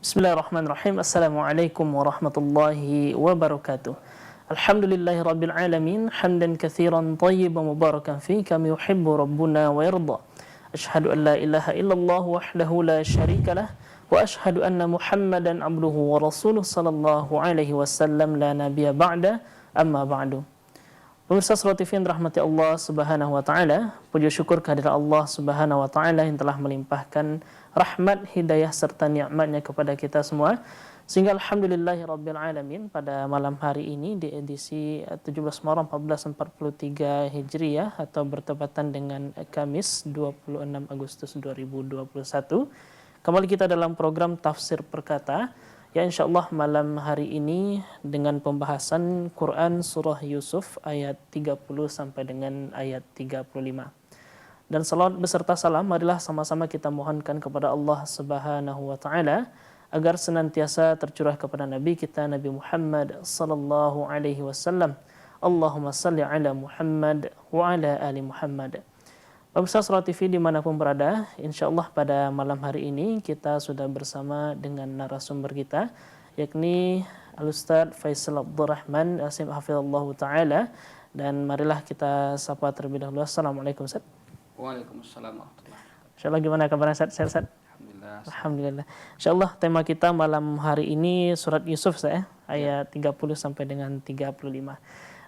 Bismillahirrahmanirrahim. Assalamualaikum warahmatullahi wabarakatuh. Alhamdulillahi rabbil alamin, hamdan katsiran thayyiban mubarakan fi kama yuhibbu rabbuna wa yarda. Asyhadu an la ilaha illallah wahdahu la syarikalah wa asyhadu anna Muhammadan abduhu wa rasuluh sallallahu alaihi wasallam la nabiyya ba'da, amma ba'du. Pemirsa Surah TV yang dirahmati Allah Subhanahu wa taala, puji syukur kehadirat Allah Subhanahu wa taala yang telah melimpahkan rahmat, hidayah serta nikmatnya kepada kita semua. Sehingga alhamdulillahirabbil alamin, pada malam hari ini di edisi 17 Muharram 1443 Hijriah atau bertepatan dengan Kamis 26 Agustus 2021, kembali kita dalam program Tafsir Perkata. Ya, insyaallah malam hari ini dengan pembahasan Quran Surah Yusuf ayat 30 sampai dengan ayat 35. Dan salawat beserta salam marilah sama-sama kita mohonkan kepada Allah Subhanahu wa taala agar senantiasa tercurah kepada Nabi kita Nabi Muhammad sallallahu alaihi wasallam. Allahumma salli ala Muhammad wa ala ali Muhammad. Pemirsa Surah TV dimanapun berada, insyaallah pada malam hari ini kita sudah bersama dengan narasumber kita, yakni Al-Ustaz Faisal Abdurrahman Al-Sim Hafizallahu Ta'ala. Dan marilah kita sapa terlebih dahulu. Assalamualaikum Ustaz. Waalaikumsalam warahmatullahi wabarakatuh. Insyaallah gimana kabarnya Ustaz? Sehat Ustaz? Alhamdulillah. Alhamdulillah. Insyaallah tema kita malam hari ini surat Yusuf saya, ayat 30 sampai dengan 35.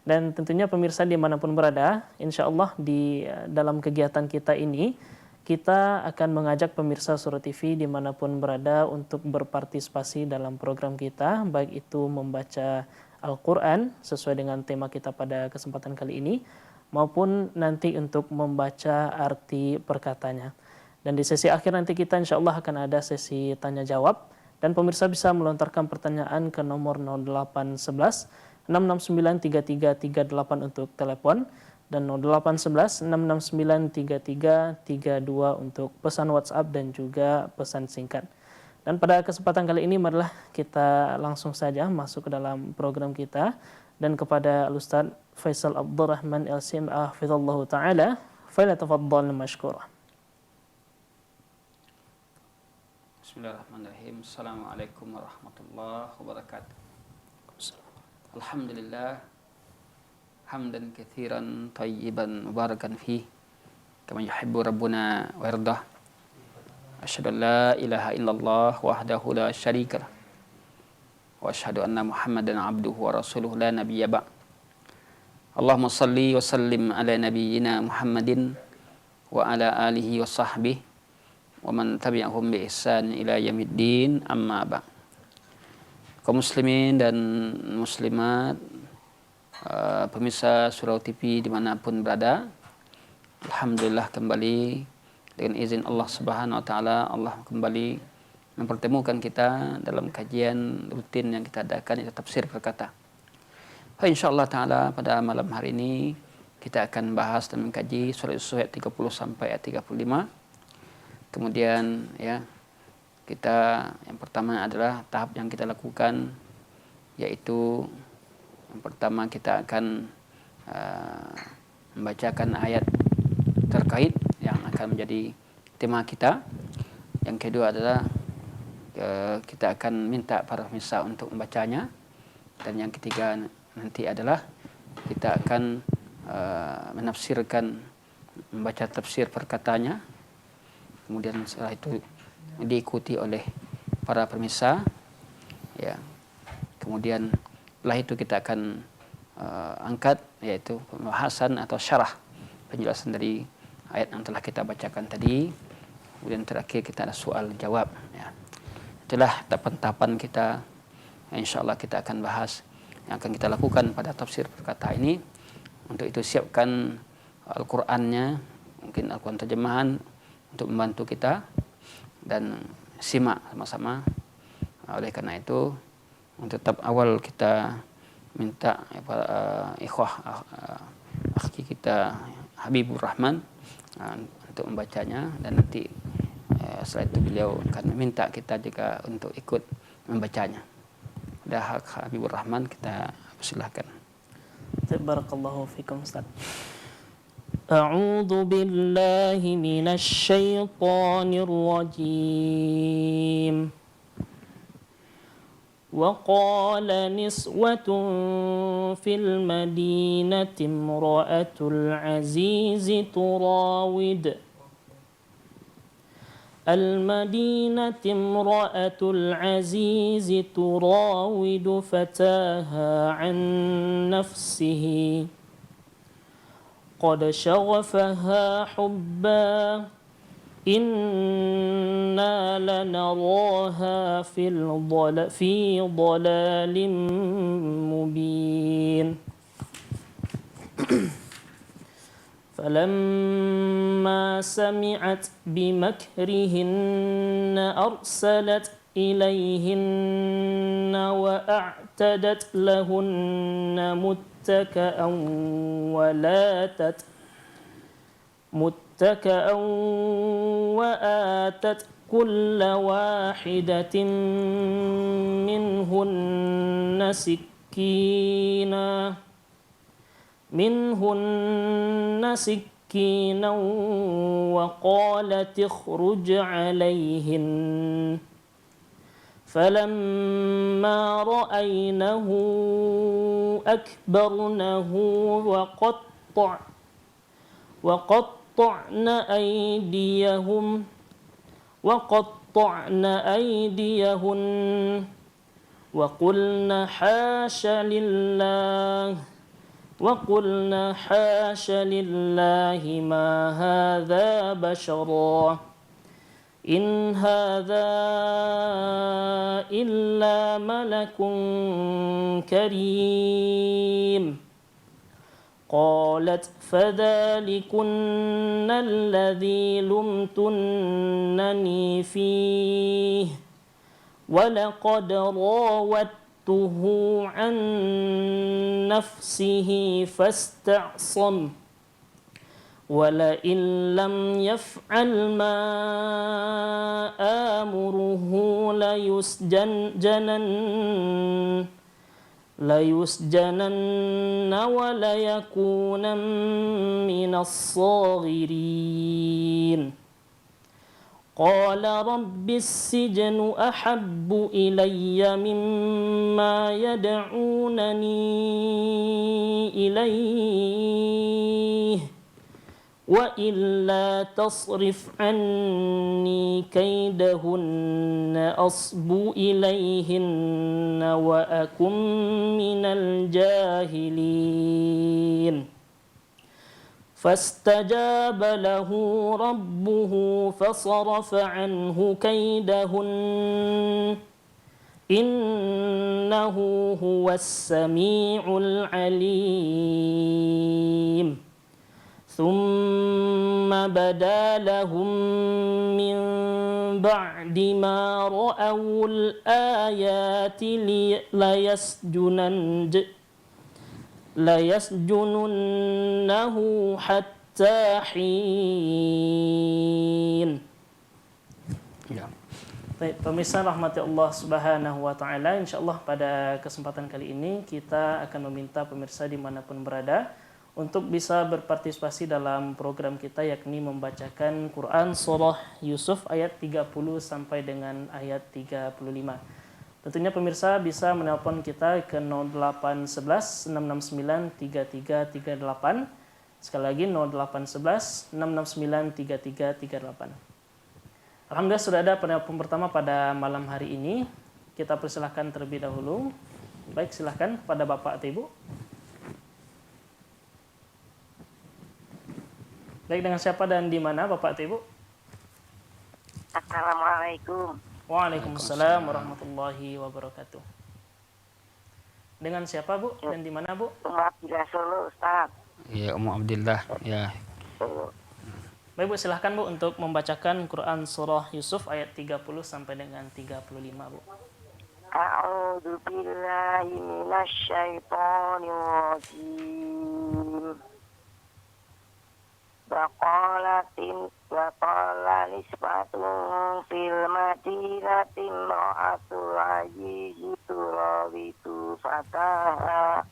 Dan tentunya pemirsa dimanapun berada, insya Allah di dalam kegiatan kita ini, kita akan mengajak pemirsa Surah TV dimanapun berada untuk berpartisipasi dalam program kita, baik itu membaca Al-Quran sesuai dengan tema kita pada kesempatan kali ini, maupun nanti untuk membaca arti perkatanya. Dan di sesi akhir nanti kita insya Allah akan ada sesi tanya jawab, dan pemirsa bisa melontarkan pertanyaan ke nomor 0811 6693338 untuk telepon dan 0811 6693332 untuk pesan WhatsApp dan juga pesan singkat. Dan pada kesempatan kali ini marilah kita langsung saja masuk ke dalam program kita, dan kepada Al-Ustaz Faisal Abdurrahman Al-Sim Hafizallahu Ta'ala, falyatafaddal mashkura. Bismillahirrahmanirrahim. Assalamualaikum warahmatullahi wabarakatuh. Alhamdulillah, hamdan katsiran thayyiban mubarakan fi kama yuhibbu rabbuna wa yardah. Asyhadu an la ilaha illallah wahdahu la syarikalah wa asyhadu anna Muhammadan abduhu wa rasuluh la nabiyya ba'. Allahumma salli wa sallim ala nabiyyina Muhammadin wa ala alihi wa sahbihi wa man tabi'ahum bi ihsan ila yaumiddin, amma ba'. Kaum muslimin dan muslimat, pemirsa Surau TV dimanapun berada, alhamdulillah kembali dengan izin Allah Subhanahu wa taala, Allah kembali mempertemukan kita dalam kajian rutin yang kita adakan, yaitu tafsir perkata. Insyaallah taala pada malam hari ini kita akan bahas dan mengkaji surah Yusuf ayat 30 sampai ayat 35. Kemudian ya, kita yang pertama adalah tahap yang kita lakukan, yaitu yang pertama kita akan membacakan ayat terkait yang akan menjadi tema kita. Yang kedua adalah kita akan minta para pemirsa untuk membacanya. Dan yang ketiga nanti adalah kita akan menafsirkan, membaca tafsir perkatanya. Kemudian setelah itu diikuti oleh para pemirsa, ya. Kemudian setelah itu kita akan angkat, yaitu pembahasan atau syarah penjelasan dari ayat yang telah kita bacakan tadi. Kemudian terakhir kita ada soal jawab, ya. Itulah tahapan-tahapan kita, insyaallah kita akan bahas yang akan kita lakukan pada tafsir perkata ini. Untuk itu siapkan Al-Qur'annya, mungkin Al-Qur'an terjemahan untuk membantu kita, dan simak sama-sama. Oleh karena itu, untuk tahap awal kita minta ikhwah akhi kita Habibur Rahman untuk membacanya, dan nanti setelah itu beliau akan meminta kita juga untuk ikut membacanya. Dah Habibur Rahman, kita persilahkan. Barakallahu fikum Ustaz. أعوذ بالله من الشيطان الرجيم وقال نسوة في المدينة امرأة العزيز تراود فتاها عن نفسه قد شغفها حبا إنا لنراها في ضلال مبين فلما سمعت بمكرهن أرسلت إليهن وأعتدت لهن متكأ وآتت كل واحدة منهن سكينا وقالت اخرج عليهن فلما رأينه أكبرنه وقطعن أيديهن وقلن حاش لله ما هذا بشرا إن هذا إلا ملك كريم قالت فذلكن الذي لمتنني فيه ولقد راودته عن نفسه فاستعصم ولئن لم يفعل ما آمره ليسجنن وليكونا من الصاغرين قال رب السجن أحب إلي مما يدعونني إليه وإلا تصرف عني كيدهن أصب إليهن وأكن من الجاهلين فاستجاب له ربه فصرف عنه كيدهن إنه هو السميع العليم ثم بدا لهم من بعد ما رأوا الآيات ليسجننه حتى حين. Baik, pemirsa rahmati Allah Subhanahu wa taala, insyaallah pada kesempatan kali ini kita akan meminta pemirsa dimanapun berada untuk bisa berpartisipasi dalam program kita, yakni membacakan Quran surah Yusuf ayat 30 sampai dengan ayat 35. Tentunya pemirsa bisa menelpon kita ke 0811 669 3338. Sekali lagi 0811 669 3338. Alhamdulillah sudah ada penelpon pertama pada malam hari ini. Kita persilahkan terlebih dahulu. Baik, silahkan pada Bapak atau Ibu. Baik, dengan siapa dan di mana Bapak atau Ibu? Assalamualaikum. Waalaikumsalam warahmatullahi wabarakatuh. Dengan siapa Bu dan di mana Bu? Ummu Abdillah Solo, Ustaz. Ya, Ummu Abdillah. Ya. Baik Bu, silahkan Bu untuk membacakan Quran surah Yusuf ayat 30 sampai dengan 35 Bu. A'udzu billahi minasyaitonir rajim. Waqala nisbatun fil madinati imra'atul azizi turawidu fataha.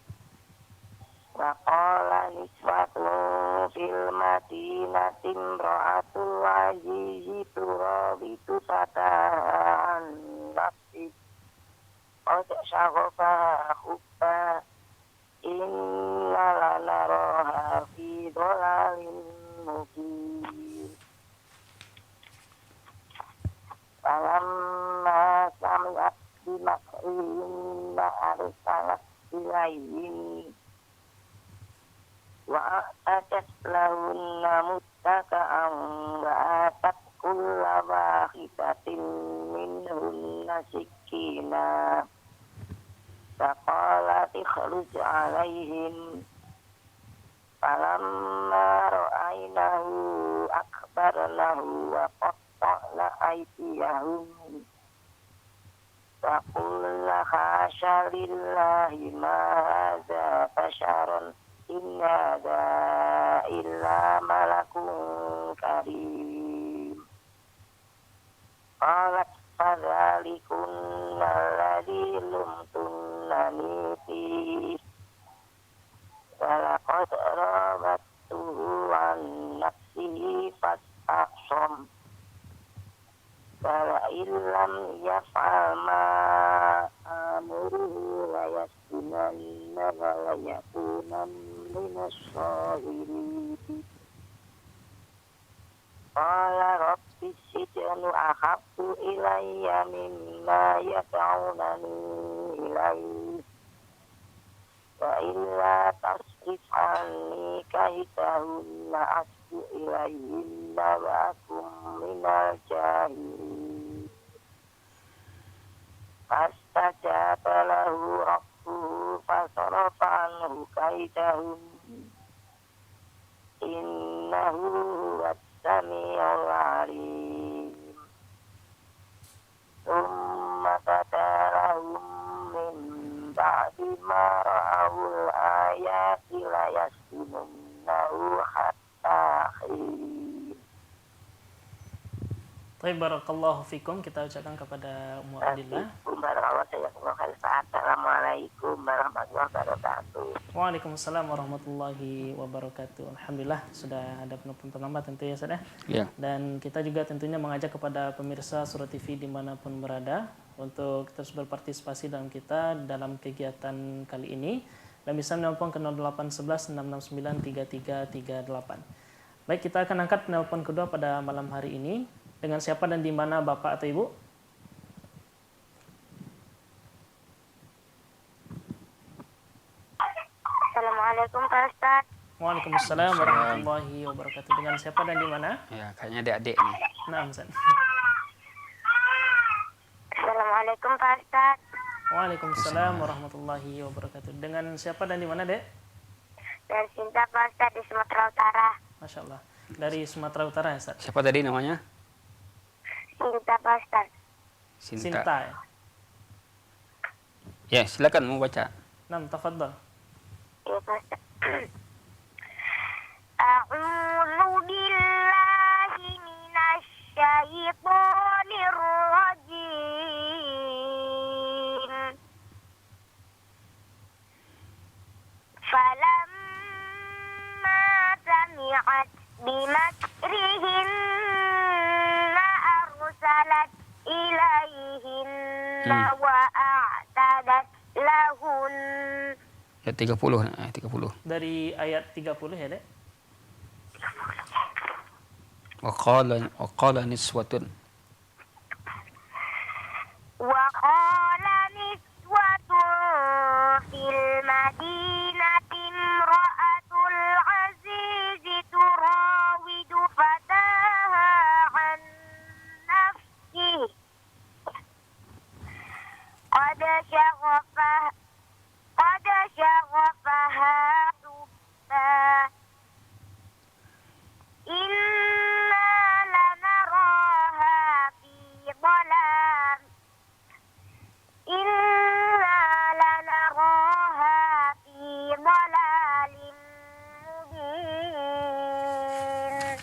Waqala nisbatun fil madinati imra'atul azizi turawidu fataha an nafsi qad syaghafaha hubba inna lanaraha fi dhalalin mubin. Falamma sami'at bimakrihinna arsalat ilayhim wa atat lahunna muttaka'an wa atat kulla wahidatin minhunna sikina faqalat ikhruj alaihim falamma ra'aynahu akbarnahu wa qatta'na aydiyahum wa qulna hasya lillahi ma hadza basharan in hadza illa malakun karim. Qalat fadhalikunna alladhi lumtunnani fihi walaqad rabattuhu an nafsihi fastaqsam wala illam yaf'al ma amuruhu la yasjunanna wa la yakunan minas sahirin. Qala rabbi sijnu ahabbu ilayya mimma yad'unani ilayhi wa illa tasrif anni kaidahunna asbu ilayhinna wa akum minal jahilin. Fastajaba lahu rabbuhu fasarafa anhu kaidahum innahu huwas sami'ul alim. Tsumma badalahum min ba'di ma ra'awul ayati la yasjununnahu hatta hin. Baik, barakallahu fikum. Kita ucapkan kepada Ummu Abdillah. Assalamualaikum warahmatullahi wabarakatuh. Waalaikumsalam warahmatullahi wabarakatuh. Alhamdulillah sudah ada penonton terlambat tentu ya Ustaz ya. Ya. Dan kita juga tentunya mengajak kepada pemirsa Surah TV dimanapun berada untuk terus berpartisipasi dalam kita dalam kegiatan kali ini dan bisa menelpon ke 0811 669 3338. Baik, kita akan angkat penelpon kedua pada malam hari ini. Dengan siapa dan di mana Bapak atau Ibu? Assalamualaikum Pak Ustaz. Waalaikumsalam warahmatullahi wabarakatuh. Dengan siapa dan di mana? Ya, kayaknya adik-adik nih. Nah, Ustaz. Assalamualaikum Pak Ustaz. Waalaikumsalam warahmatullahi wabarakatuh. Dengan siapa dan di mana, Dek? Dari Sinta Pak Ustaz di Sumatera Utara. Masya Allah. Dari Sumatera Utara ya, Ustaz? Siapa tadi namanya? Sinta Pak Ustaz. Sinta. ya. Ya, silakan mau baca. Nah, tafadhal. Ya Pak Ustaz. A'udzu billahi minasy syaithanir rajim. Falamma sami'at bimakrihinna arsalat ilaihinna wa a'tadat lahun. Ya 30. 30. Dari ayat 30 ya, Dek? Wa qala niswatun. Wa qala niswatun fil madinati imra'atul azizi turawidu fataha an nafsihi qad syaghafaha hubba inna lanaraha fi dhalam inna lanaraha fi dhalalin mubin.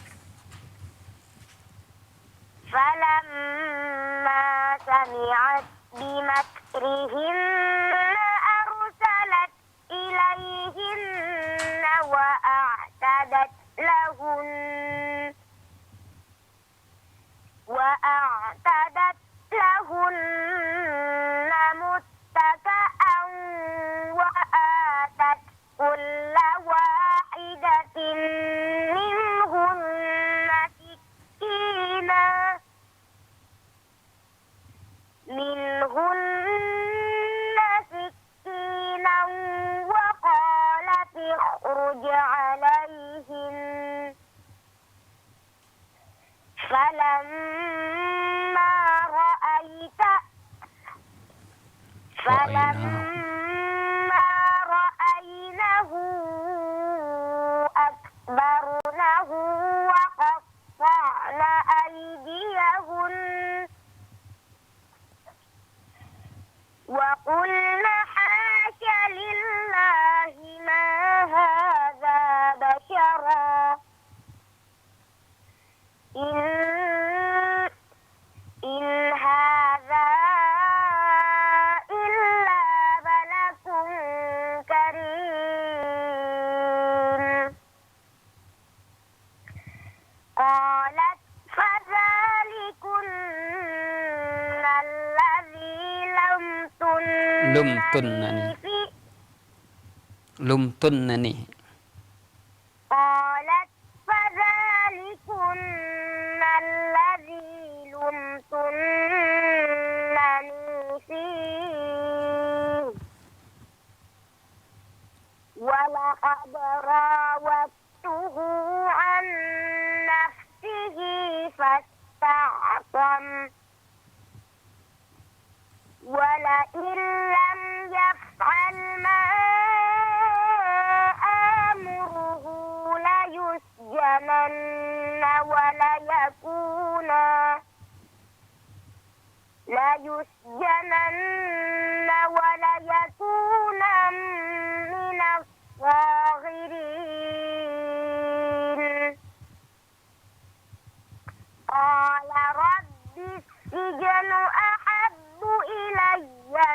Falamma sami'at bimakrihinna arsalat ilayhinna wa a'tadat lahunna فلما رأينه أكبرنه وقطعن أيديهن وقلن حاش لله ما هذا بشرا إن هذا إلا ملك كريم قالت فذلكن الذي lumtunnani قالت فذلكن الذي لمتنني فيه ولقد راودته عن نفسه فاستعصم ولئن لم يفعل ما آمره ليسجنن وليكونا من الصاغرين قال رب السجن أحب إلي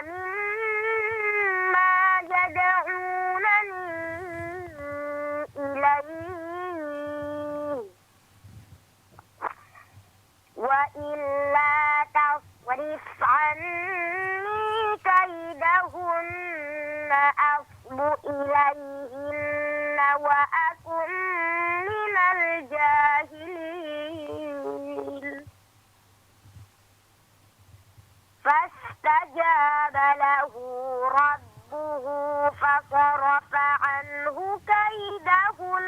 مما يدعونني إليه وإلا تصرف عني كيدهن أصب إليهن وأكن من الجاهلين فاستجاب له ربه فصرف عنه كيدهن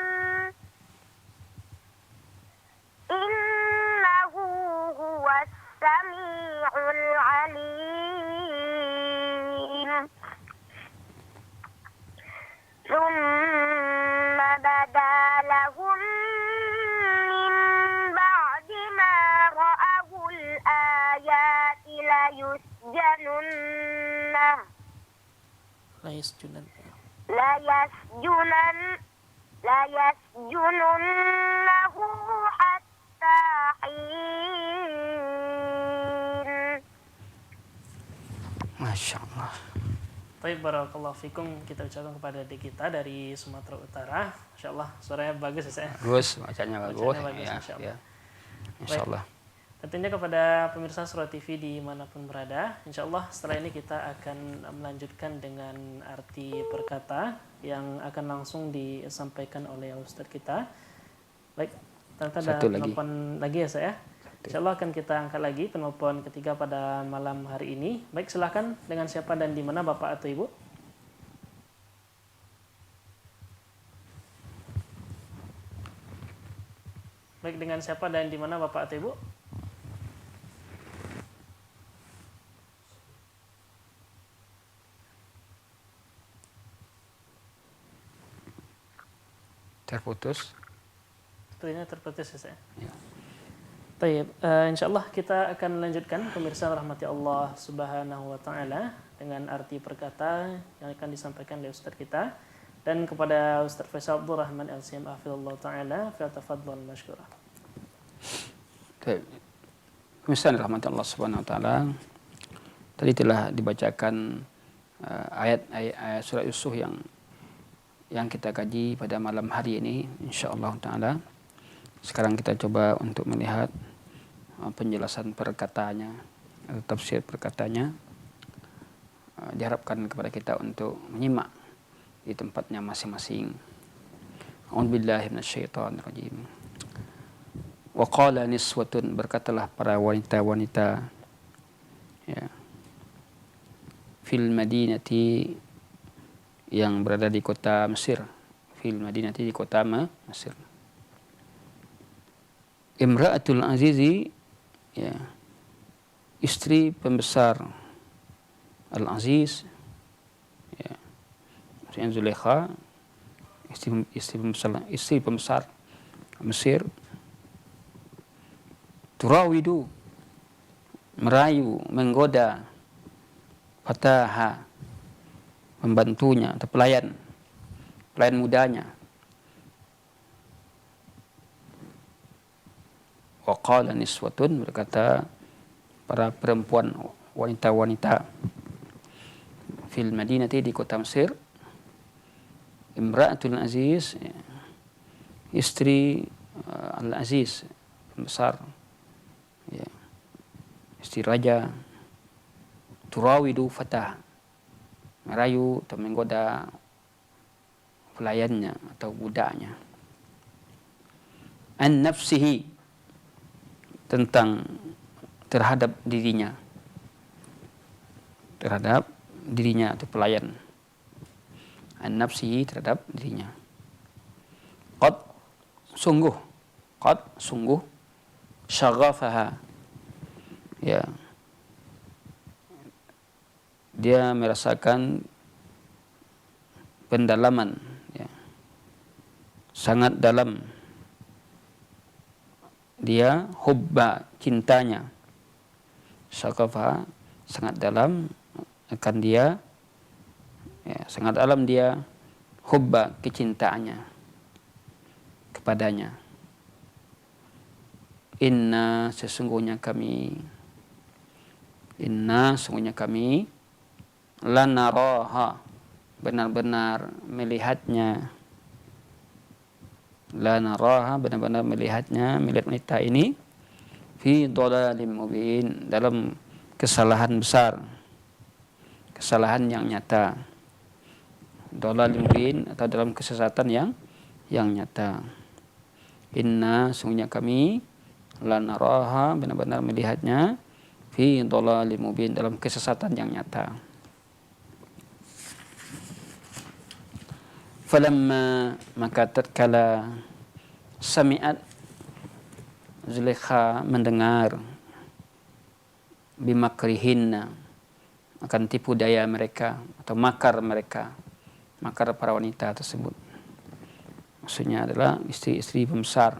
إنه هو السميع العليم ثم بدا لهم من بعد ما رأوا الآيات ليسجننه حتى حين. Masya Allah. Baik, barakallahu fikum, kita ucapkan kepada adik kita dari Sumatera Utara. Masya Allah, suaranya bagus ya saya. Bagus, bacanya bagus. Masya Allah. Ya. Insya Allah. Tentunya kepada pemirsa Surah TV dimanapun berada, insya Allah setelah ini kita akan melanjutkan dengan arti perkata yang akan langsung disampaikan oleh Ustadz kita. Baik, ternyata ada penelpon lagi ya saya. Insya Allah akan kita angkat lagi penelpon ketiga pada malam hari ini. Baik, silahkan, dengan siapa dan di mana Bapak atau Ibu? Baik, dengan siapa dan di mana Bapak atau Ibu? Terputus. Sepertinya terputus ya saya. Ya. Baik, insyaallah kita akan lanjutkan pemirsa rahmati Allah Subhanahu wa taala dengan arti perkata yang akan disampaikan oleh Ustaz kita, dan kepada Ustaz Faisal Abdul Rahman LCM hafizallahu taala, falyatafaddal mashkura. Baik. Pemirsa rahmati Allah Subhanahu wa taala, tadi telah dibacakan ayat-ayat surah Yusuf yang kita kaji pada malam hari ini, insyaallah taala. Sekarang kita coba untuk melihat penjelasan perkataannya atau tafsir perkataannya. Diharapkan kepada kita untuk menyimak di tempatnya masing-masing. A'udzubillahi minasyaitonirrajim. Wa qala niswatun, berkatalah para wanita-wanita ya, fil madinati, yang berada di kota Mesir. Fil madinati, di kota Mesir. Imra'atul Azizi, ya, istri pembesar Al-Aziz, ya, maksudnya Zulaikha, istri pembesar Mesir. Turawidu, merayu, menggoda, fataha, pembantunya atau pelayan mudanya. Wa qala niswatun, berkata para perempuan, wanita-wanita fil Madinati, di kota Mesir, Imra'atul Aziz, istri Al-Aziz, pembesar, ya, istri raja. Turawidu fatah, merayu atau menggoda pelayannya atau budaknya. An nafsihi, tentang terhadap dirinya atau pelayan. An nafsihi, terhadap dirinya. Qad, sungguh, syaghafaha, ya, dia merasakan pendalaman, ya, sangat dalam dia hubba, cintanya. Syaghafaha, sangat dalam akan dia, ya, sangat dalam dia hubba, kecintaannya kepadanya. Inna, sesungguhnya kami lanaraha, benar-benar melihatnya, melihat wanita ini fi dhalalim mubin, dalam kesalahan besar, kesalahan yang nyata. Dhalalim mubin, atau dalam kesesatan yang nyata. Inna, sungguhnya kami lanaraha, benar-benar melihatnya fi dhalalim mubin, dalam kesesatan yang nyata. Falamma, maka tatkala sami'at, Zulaikha mendengar, bimakrihinna, akan tipu daya mereka atau makar para wanita tersebut. Maksudnya adalah istri-istri pembesar.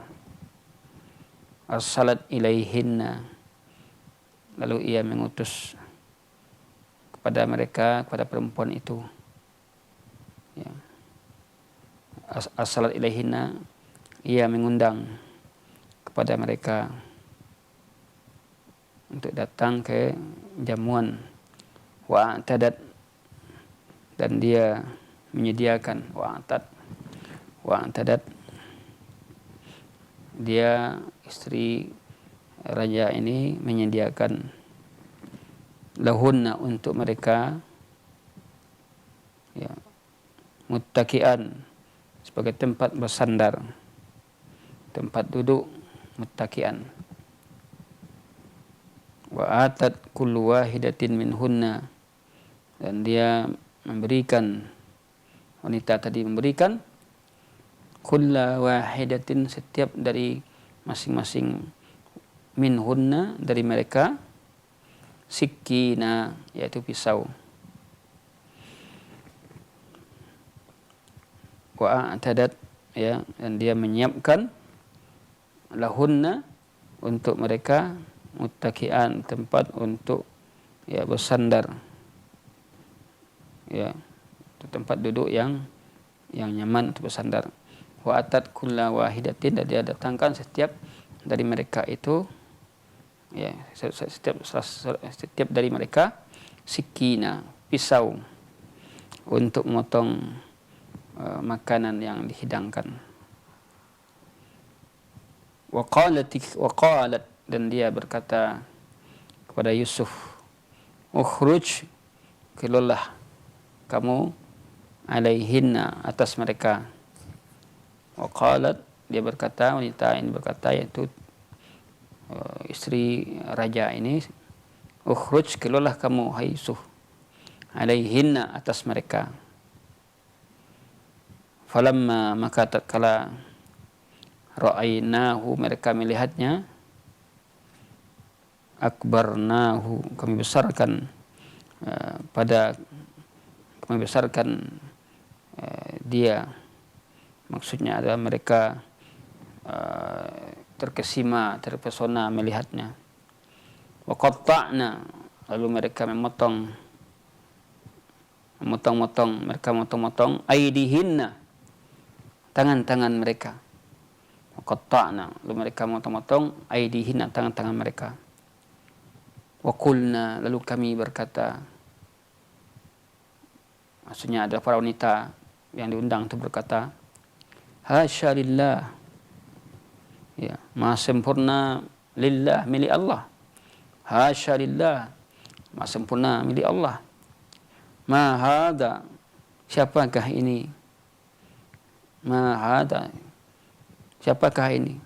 Arsalat ilaihinna, lalu ia mengutus kepada mereka, kepada perempuan itu, ya. Arsalat ilaihinna, ia mengundang kepada mereka untuk datang ke jamuan. Wa atadat, dan dia menyediakan, wa atadat, dia istri raja ini menyediakan lahunna, untuk mereka, ya, muttaki'an, sebagai tempat bersandar, tempat duduk, muttaki'an. Wa atat kullu wahidatin minhunna, dan dia memberikan, wanita tadi memberikan, kulla wahidatin, setiap dari masing-masing, minhunna, dari mereka, sikina, yaitu pisau. Wa a'tadat, ya, dan dia menyiapkan lahunna, untuk mereka, muttaki'an, tempat untuk, ya, bersandar, ya, tempat duduk yang nyaman untuk bersandar. Wa atat kulla wahidatin, dan dia datangkan setiap dari mereka itu, ya, setiap dari mereka, sikina, pisau, untuk memotong makanan yang dihidangkan. Wa qalat, dan dia berkata kepada Yusuf, ukhruj, keluarlah kamu, alaihinna, atas mereka. Wa qalat, dia berkata, wanita ini berkata, yaitu istri raja ini, ukhruj, keluarlah kamu, hai Yusuf, alaihinna, atas mereka. Falamma, maka tatkala ra'ainahu, mereka melihatnya, akbarnahu, kami besarkan kami besarkan dia. Maksudnya adalah mereka terkesima, terpesona melihatnya. Wa qatta'na, lalu mereka memotong mereka motong aidihinna, tangan-tangan mereka. Wa qatta'na, lalu mereka motong aidihinna, tangan-tangan mereka. Wa qulna, lalu kami berkata, maksudnya ada para wanita yang diundang untuk berkata, hasya lillah, ya, maha sempurna lillah, milik Allah. Hasya lillah, maha sempurna milik Allah. Ma hada, siapakah ini? Ma hada, siapakah ini?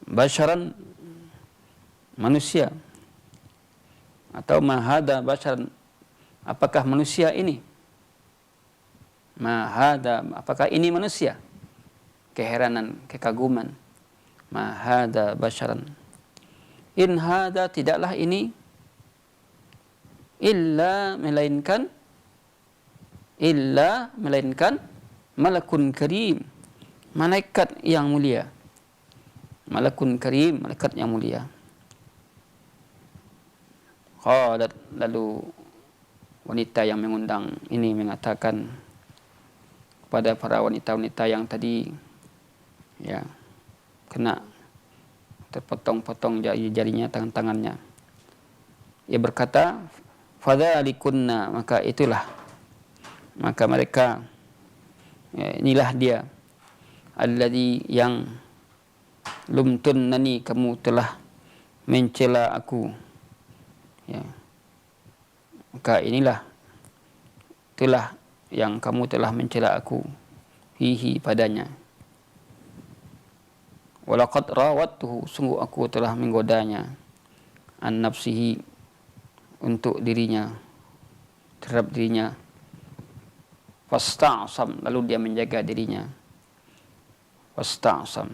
Basyaran, manusia. Atau ma hada basyaran, apakah manusia ini? Ma hada, apakah ini manusia? Keheranan, kekaguman. Ma hada basyaran. In hada, tidaklah ini, illa melainkan malakun karim, malaikat yang mulia. Malakun karim, malaikat yang mulia. Qalat, lalu wanita yang mengundang ini mengatakan kepada para wanita-wanita yang tadi, ya, kena terpotong-potong jarinya, tangan-tangannya. Ia berkata, fadzalikunna, maka itulah, maka mereka, ya, inilah dia, alladzi yang lumtunnani, kamu telah mencela aku, ya, maka inilah, itulah yang kamu telah mencela aku, fihi, padanya. Walaqad rawattuhu, sungguh aku telah menggodanya, an nafsihi, untuk dirinya, terhadap dirinya. Fasta'sam, lalu dia menjaga dirinya. Fasta'sam.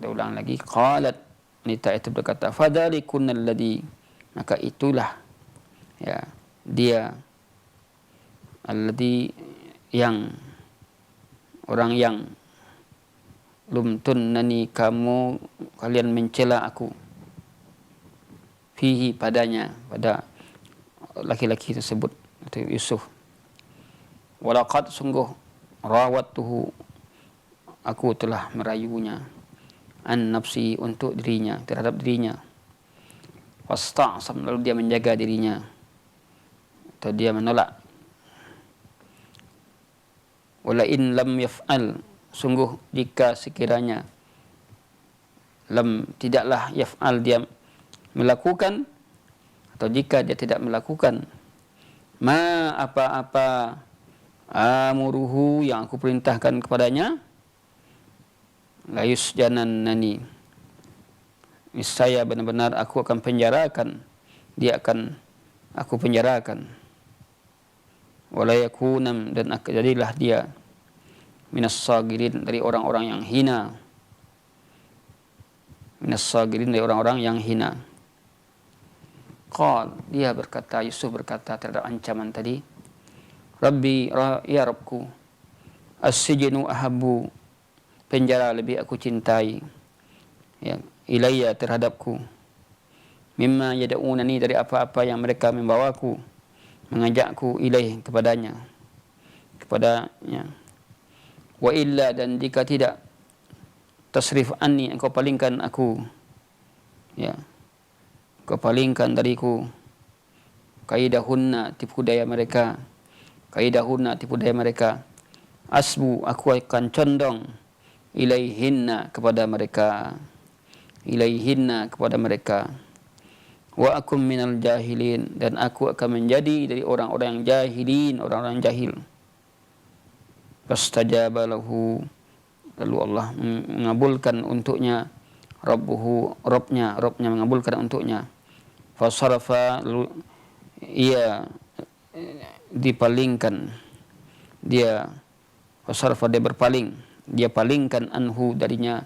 Dia ulang lagi, qalat, wanita itu berkata, fadzalikunna alladzi, maka itulah, ya, dia, alladzi, yang, orang yang, lumtunnani, kalian mencela aku, fihi, padanya, pada laki-laki tersebut, itu Yusuf. Walaqad, sungguh, rawattuhu, aku telah merayunya, an nafsi, untuk dirinya, terhadap dirinya. Fasta'sam, lalu dia menjaga dirinya, atau dia menolak. Wala in lam yaf'al, sungguh jika sekiranya, tidaklah yaf'al, dia melakukan, atau jika dia tidak melakukan, ma, apa-apa, amuruhu, yang aku perintahkan kepadanya, la yusjanannani, niscaya benar-benar aku akan penjarakan, dia akan aku penjarakan. Wala yakunam, dan jadilah dia, minas sagirin, dari orang-orang yang hina. Minas sagirin, dari orang-orang yang hina. Qal, dia berkata, Yusuf berkata terhadap ancaman tadi, Rabbi, ya Rabbku, as-sijnu ahabbu, penjara lebih aku cintai, ya, ilayya, terhadapku, mimma yad'unani, dari apa-apa yang mereka membawaku, mengajakku, ilaih, kepadanya. Wa illa, dan jika tidak, tasrif anni, engkau palingkan aku, ya, engkau palingkan dariku, kaidahunna, tipu daya mereka, asbu, aku akan condong, ilaihinna, kepada mereka, wa akum minal jahilin, dan aku akan menjadi dari orang-orang yang jahilin, orang-orang jahil. Fastajaba lahu, lalu Allah mengabulkan untuknya, Rabbnya mengabulkan untuknya. Fasarafa, lalu ia dipalingkan, dia fasarafa, dia berpaling, dia palingkan anhu darinya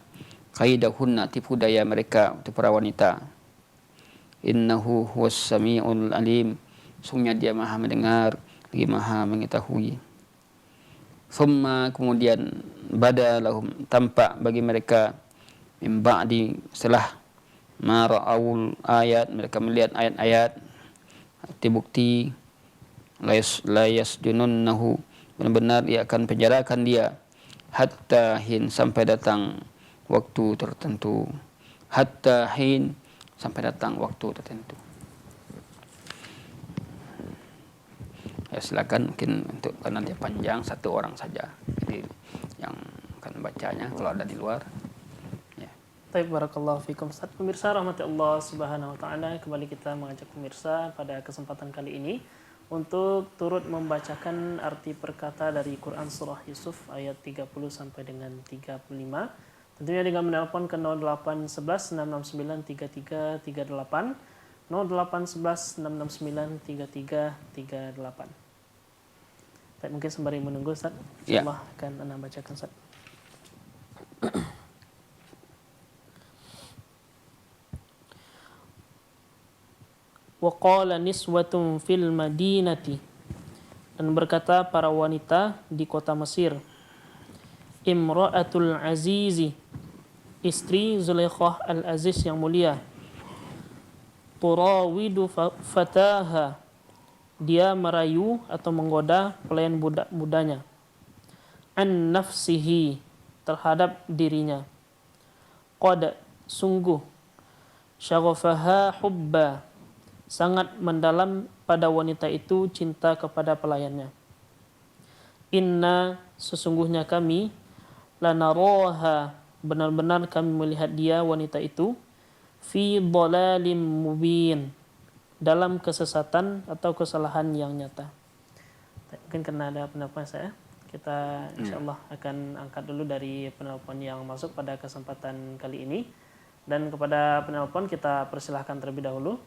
kaidahunna, tipu daya mereka, itu para wanita. Innahu huwas samiul alim, sungguhnya dia maha mendengar lagi maha mengetahui. Thumma, kemudian bada lahum, tampak bagi mereka, min ba'di, setelah ma ra'awul ayat, mereka melihat ayat-ayat, bukti-bukti, la yasjununnahu, benar-benar ia akan penjarakan dia, hatta hin, sampai datang waktu tertentu. Hatta hin, sampai datang waktu tertentu. Ya silakan, mungkin untuk karena dia panjang, satu orang saja jadi yang akan bacanya kalau ada di luar. Ya. Baik, barakallahu fikum Ustaz. Pemirsa rahmati Allah Subhanahu wa taala, kembali kita mengajak pemirsa pada kesempatan kali ini untuk turut membacakan arti perkata dari Quran surah Yusuf ayat 30 sampai dengan 35. Tentunya dengan menelpon ke 0811 669 3338, 0811 669 3338. Baik, mungkin sembari menunggu Ustaz, insyaallah akan Anda bacakan Ustaz. Wa qala niswatun fil madinati, dan berkata para wanita di kota Mesir, Imra'atul Azizi, istri Zulaikhah Al-Aziz yang mulia, turawidu fataha, dia merayu atau menggoda pelayan budak-mudanya, an nafsihi, terhadap dirinya, qad, sungguh, syaghafaha hubba, sangat mendalam pada wanita itu cinta kepada pelayannya. Inna, sesungguhnya kami, lanaraha, benar-benar kami melihat dia, wanita itu, fi dhalalim mubin, dalam kesesatan atau kesalahan yang nyata. Mungkin karena ada penelpon saya, kita insyaallah akan angkat dulu dari penelpon yang masuk pada kesempatan kali ini. Dan kepada penelpon kita persilahkan terlebih dahulu.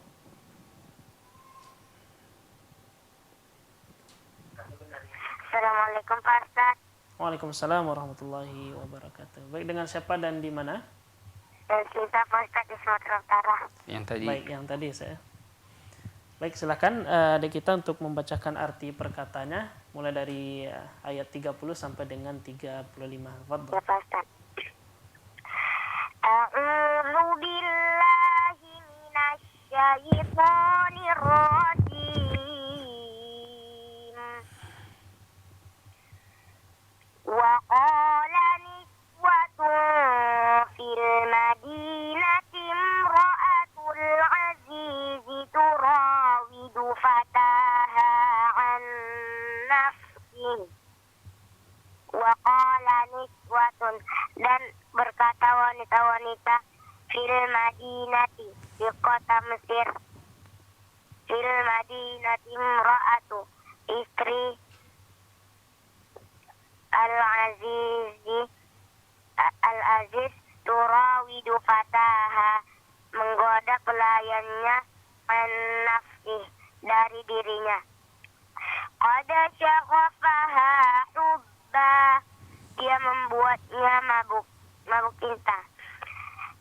Assalamualaikum Pak Ustaz. Waalaikumsalam warahmatullahi wabarakatuh. Baik, dengan siapa dan di mana? Cinta Pak Ustaz di Sumatera Utara. Yang tadi. Baik, yang tadi saya. Baik, silakan adik kita untuk membacakan arti perkatanya mulai dari ayat 30 sampai dengan 35. Fadhil. Ya Pak Ustaz. A'udzu billahi minasy syaithanir rajim. Wa qala niswatun fil madinati imra'atul azizi turawidu fataha an nafsihi. Wa qala niswatun, dan berkata wanita-wanita, fil madinati, di kota Mesir, fil madinati imra'atu, istri Al-Aziz turawidu fataha, menggoda pelayannya, an nafsi, dari dirinya. Qad syaghafaha hubba, dia membuatnya mabuk cinta.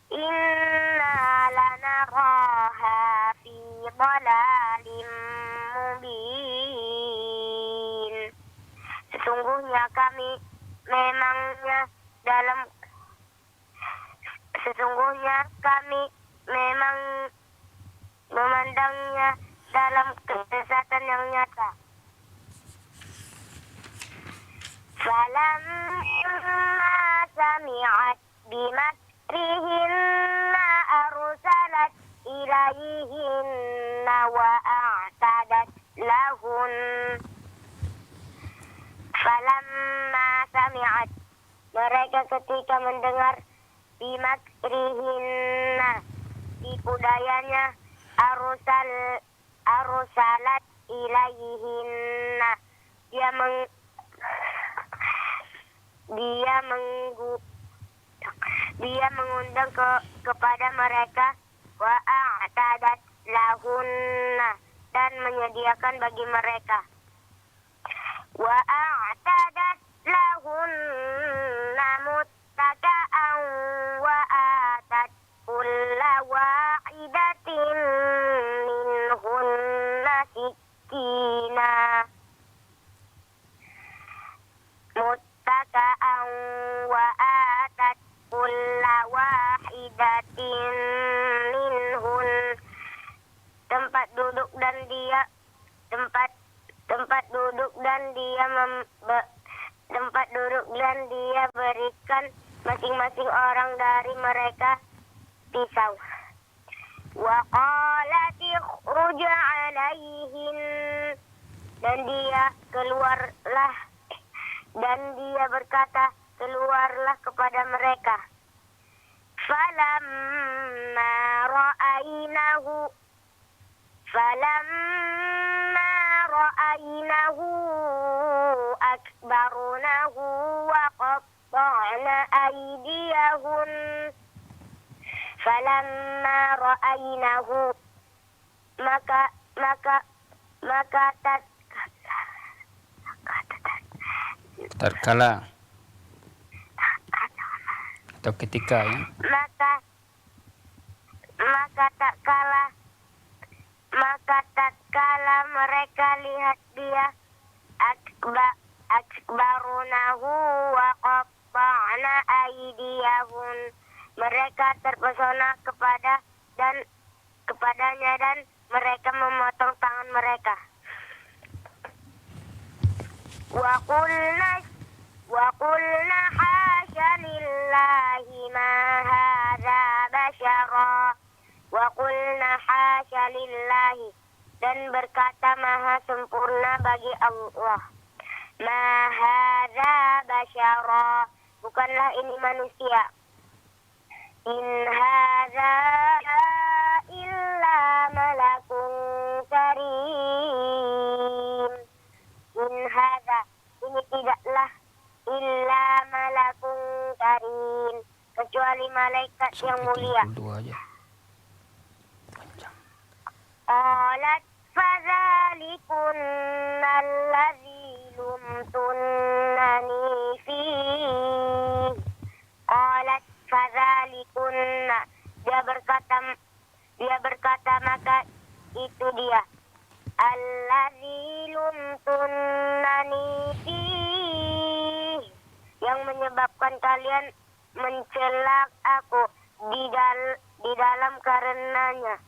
Inna lanaraha fi dhalalim mubin, sesungguhnya kami memang memandangnya dalam kesesatan yang nyata. Falamma sami'at bimakrihinna arsalat ilayhinna wa a'tadat lahun. Falamma sami'at, mereka ketika mendengar, bimakrihinna, tipu dayanya, arsalat ilayhinna, dia mengundang kepada mereka, wa a'tadat lahunna, dan menyediakan bagi mereka, wa a'tadat lahunna minhun, tempat duduk dan dia tempat duduk dan berikan masing-masing orang dari mereka pisau. Wa qalat ikhruj 'alaihim, dan dia berkata, keluarlah kepada mereka. Falamma ra'aynahu akbarunahu wa qatta'na aydiyahun. Falamma ra'aynahu, maka tatkala atau ketika ya. Maka tatkala mereka lihat dia, akbarunahu wa qatta'na aydiyahun, mereka terpesona kepadanya dan mereka memotong tangan mereka. Wa qulna hasya lillahi ma hadza basyara. Wa qulna hasya lillahi, dan berkata maha sempurna bagi Allah. Ma hadza basyara, bukanlah ini manusia. In hadza illa malakun karim. In hadza, ini tidaklah illa malakun karim, kecuali malaikat yang mulia. Qalat fadhalikunna alladzi lumtunnani fihi. Qalat fadhalikunna, dia berkata maka itu dia, alladzi lumtunnani fihi, yang menyebabkan kalian mencela aku di dalam karenanya.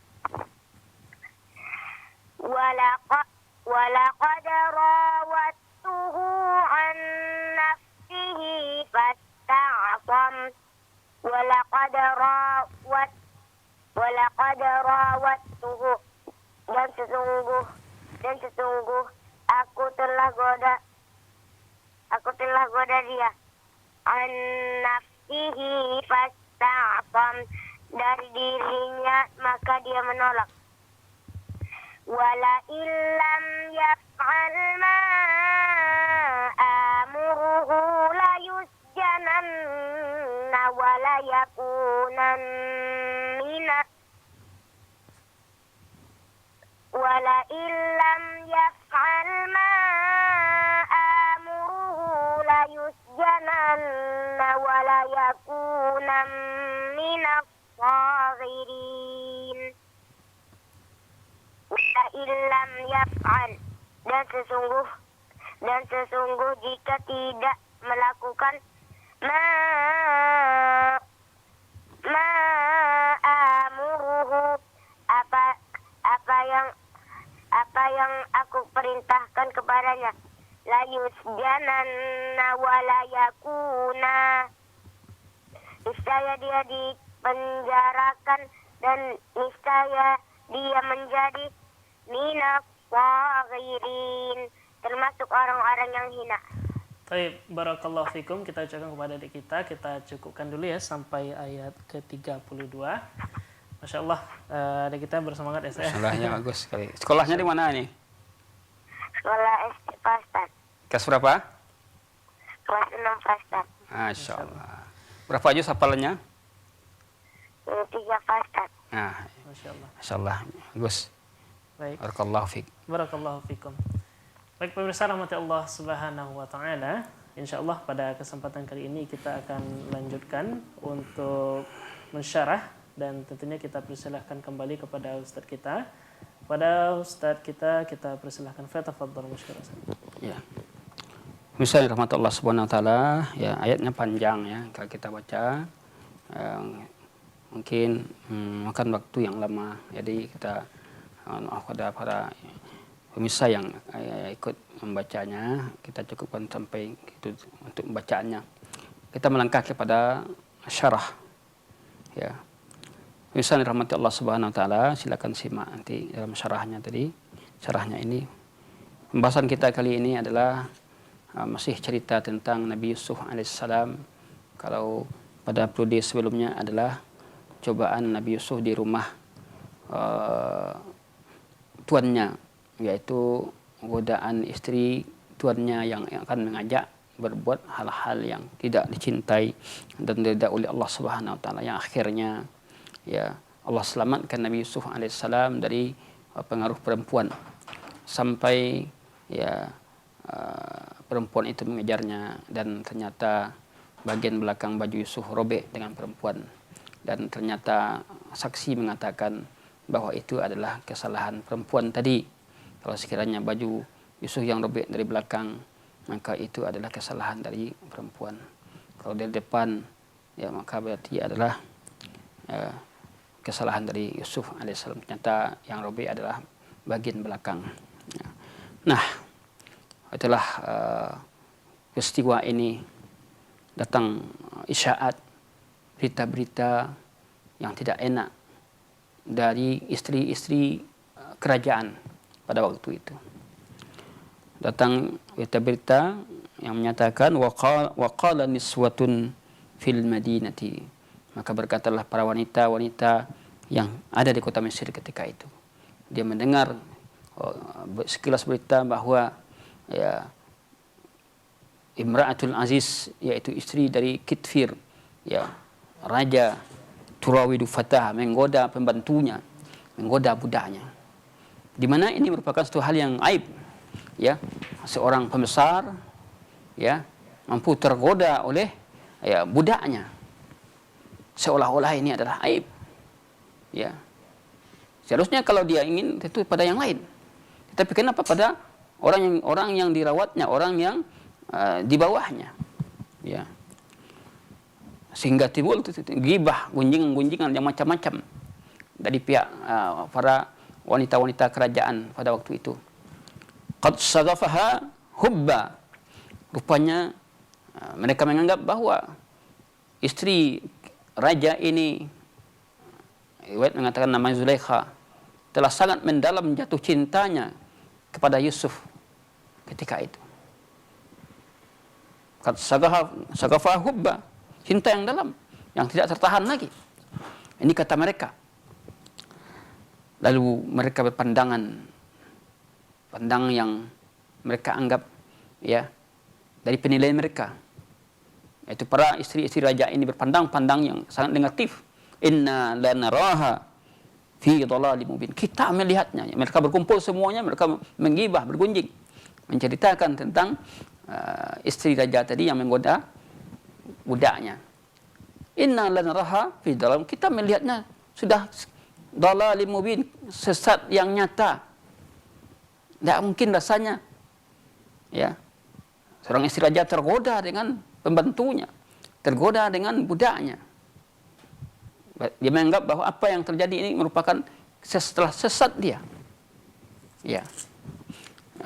Walaqad rawattuhu an nafsihi fasta'sam. Walaqad rawattuhu, dan sesungguh aku telah goda dia, an nafsihi fasta'sam, dari dirinya maka dia menolak. Wala illam yaf'al ma amuruhu la yusjananna wa la yakunan minat. Wala illam yaf'al ma amuruhu la yusjananna wa la yakunan minat saghirin. Wa illam yaf'al, dan sesungguh jika tidak melakukan ma amuruhu, apa yang aku perintahkan kepadanya, la yusjananna wa la yakuna, niscaya dia dipenjarakan dan niscaya dia menjadi minas saghirin, termasuk orang-orang yang hina. Baik, barakallahu fikum. Kita ucapkan kepada adik kita cukupkan dulu ya sampai ayat ke-32. Masya Allah, adik kita bersemangat ya saya. Sekolahnya bagus sekali. Sekolahnya di mana nih? Sekolah SD Pak Ustaz. Kelas berapa? Kelas 6 Pak Ustaz. Masya Allah. Berapa juz hafalannya? 3 Pak Ustaz. Nah, Masya Allah. Masya Allah. Bagus. Baik. Barakallahu fiik. Barakallahu fikum. Baik pemirsa rahmati Allah Subhanahu wa taala, insyaallah pada kesempatan kali ini kita akan lanjutkan untuk mensyarah dan tentunya kita persilahkan kembali kepada ustaz kita. Pada ustaz kita persilahkan fatafadhal masykurran. Ya. Misalnya rahmatullah subhanahu wa taala, ya ayatnya panjang ya kalau kita baca. mungkin makan waktu yang lama. Jadi kita maaf kepada para pemirsa yang ikut membacanya, kita cukupkan sampai itu untuk membacaannya. Kita melangkah kepada syarah. Ya. Pemirsa yang dirahmati Allah Subhanahu wa taala, silakan simak nanti dalam syarahnya tadi. Syarahnya ini. Pembahasan kita kali ini adalah masih cerita tentang Nabi Yusuf alaihissalam. Kalau pada episode sebelumnya adalah cobaan Nabi Yusuf di rumah tuannya, yaitu godaan istri tuannya yang akan mengajak berbuat hal-hal yang tidak dicintai dan tidak oleh Allah Subhanahu wa taala, yang akhirnya ya Allah selamatkan Nabi Yusuf alaihissalam dari pengaruh perempuan sampai ya perempuan itu mengejarnya, dan ternyata bagian belakang baju Yusuf robek dengan perempuan, dan ternyata saksi mengatakan bahwa itu adalah kesalahan perempuan tadi. Kalau sekiranya baju Yusuf yang robek dari belakang, maka itu adalah kesalahan dari perempuan. Kalau dari depan, ya maka berarti adalah kesalahan dari Yusuf alaihissalam. Ternyata yang robek adalah bagian belakang. Nah, itulah peristiwa ini datang isyarat, berita-berita yang tidak enak dari istri-istri kerajaan pada waktu itu. Datang berita-berita yang menyatakan waqala niswatun fil madinati, maka berkatalah para wanita-wanita yang ada di kota Mesir ketika itu. Dia mendengar sekilas berita bahwa ya Imra'atul Aziz, yaitu istri dari Kitfir, ya raja, turawidu fatah, menggoda pembantunya, menggoda budaknya. Di mana ini merupakan suatu hal yang aib, ya, seorang pembesar ya mampu tergoda oleh ya budaknya, seolah-olah ini adalah aib. Ya, seharusnya kalau dia ingin itu pada yang lain, tapi kenapa pada orang yang dirawatnya, orang yang di bawahnya, ya, sehingga timbul gibah, gunjingan yang macam-macam dari pihak para wanita-wanita kerajaan pada waktu itu. Qad sagafaha hubba, rupanya mereka menganggap bahwa istri raja ini, riwayat mengatakan namanya Zulaikha, telah sangat mendalam jatuh cintanya kepada Yusuf ketika itu. Qad sagafaha hubba, cinta yang dalam, yang tidak tertahan lagi. Ini kata mereka. Lalu mereka berpandangan, pandang yang mereka anggap ya dari penilaian mereka, yaitu para istri-istri raja ini berpandang-pandang yang sangat negatif. Inna lanaraha fi dhalalim mubin, kita melihatnya. Mereka berkumpul semuanya, mereka menggibah, bergunjing, menceritakan tentang istri raja tadi yang menggoda budaknya. Inna lanaraha fi dhalam, kita melihatnya sudah dhalalim mubin, sesat yang nyata. Tidak mungkin rasanya ya seorang istri raja tergoda dengan pembantunya, tergoda dengan budaknya. Dia menganggap bahwa apa yang terjadi ini merupakan setelah sesat dia. Ya.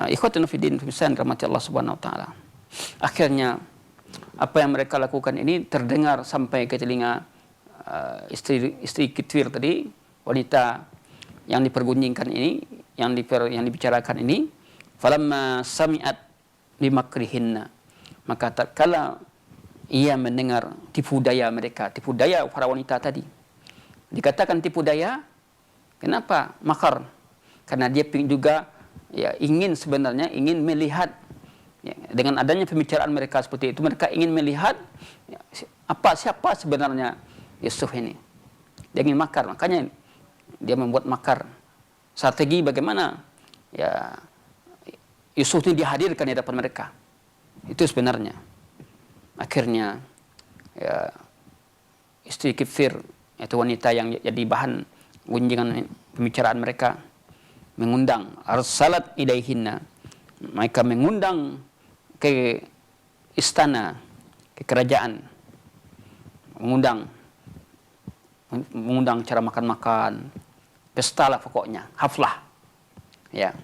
Ikhwatun fiddin, fisan rahmati Allah Subhanahu wa taala. Akhirnya apa yang mereka lakukan ini terdengar sampai ke telinga istri Kitfir tadi, wanita yang dipergunjingkan ini, yang dibicarakan ini. Falamma sami'at bimakrihinna, maka tatkala ia mendengar tipu daya mereka, tipu daya para wanita tadi. Dikatakan tipu daya, kenapa? Makar. Karena dia juga ya sebenarnya ingin melihat ya, dengan adanya pembicaraan mereka seperti itu, mereka ingin melihat ya, siapa sebenarnya Yusuf ini. Dia ingin makar, makanya dia membuat makar, strategi bagaimana ya Yusuf ini dihadirkan di hadapan mereka. Itu sebenarnya. Akhirnya ya istri Kitfir, yaitu wanita yang jadi bahan gunjingan pembicaraan mereka, mengundang arsalat ilaihinna, mereka mengundang ke istana, ke kerajaan, mengundang mengundang cara makan-makan, pesta lah pokoknya, haflah. Ya.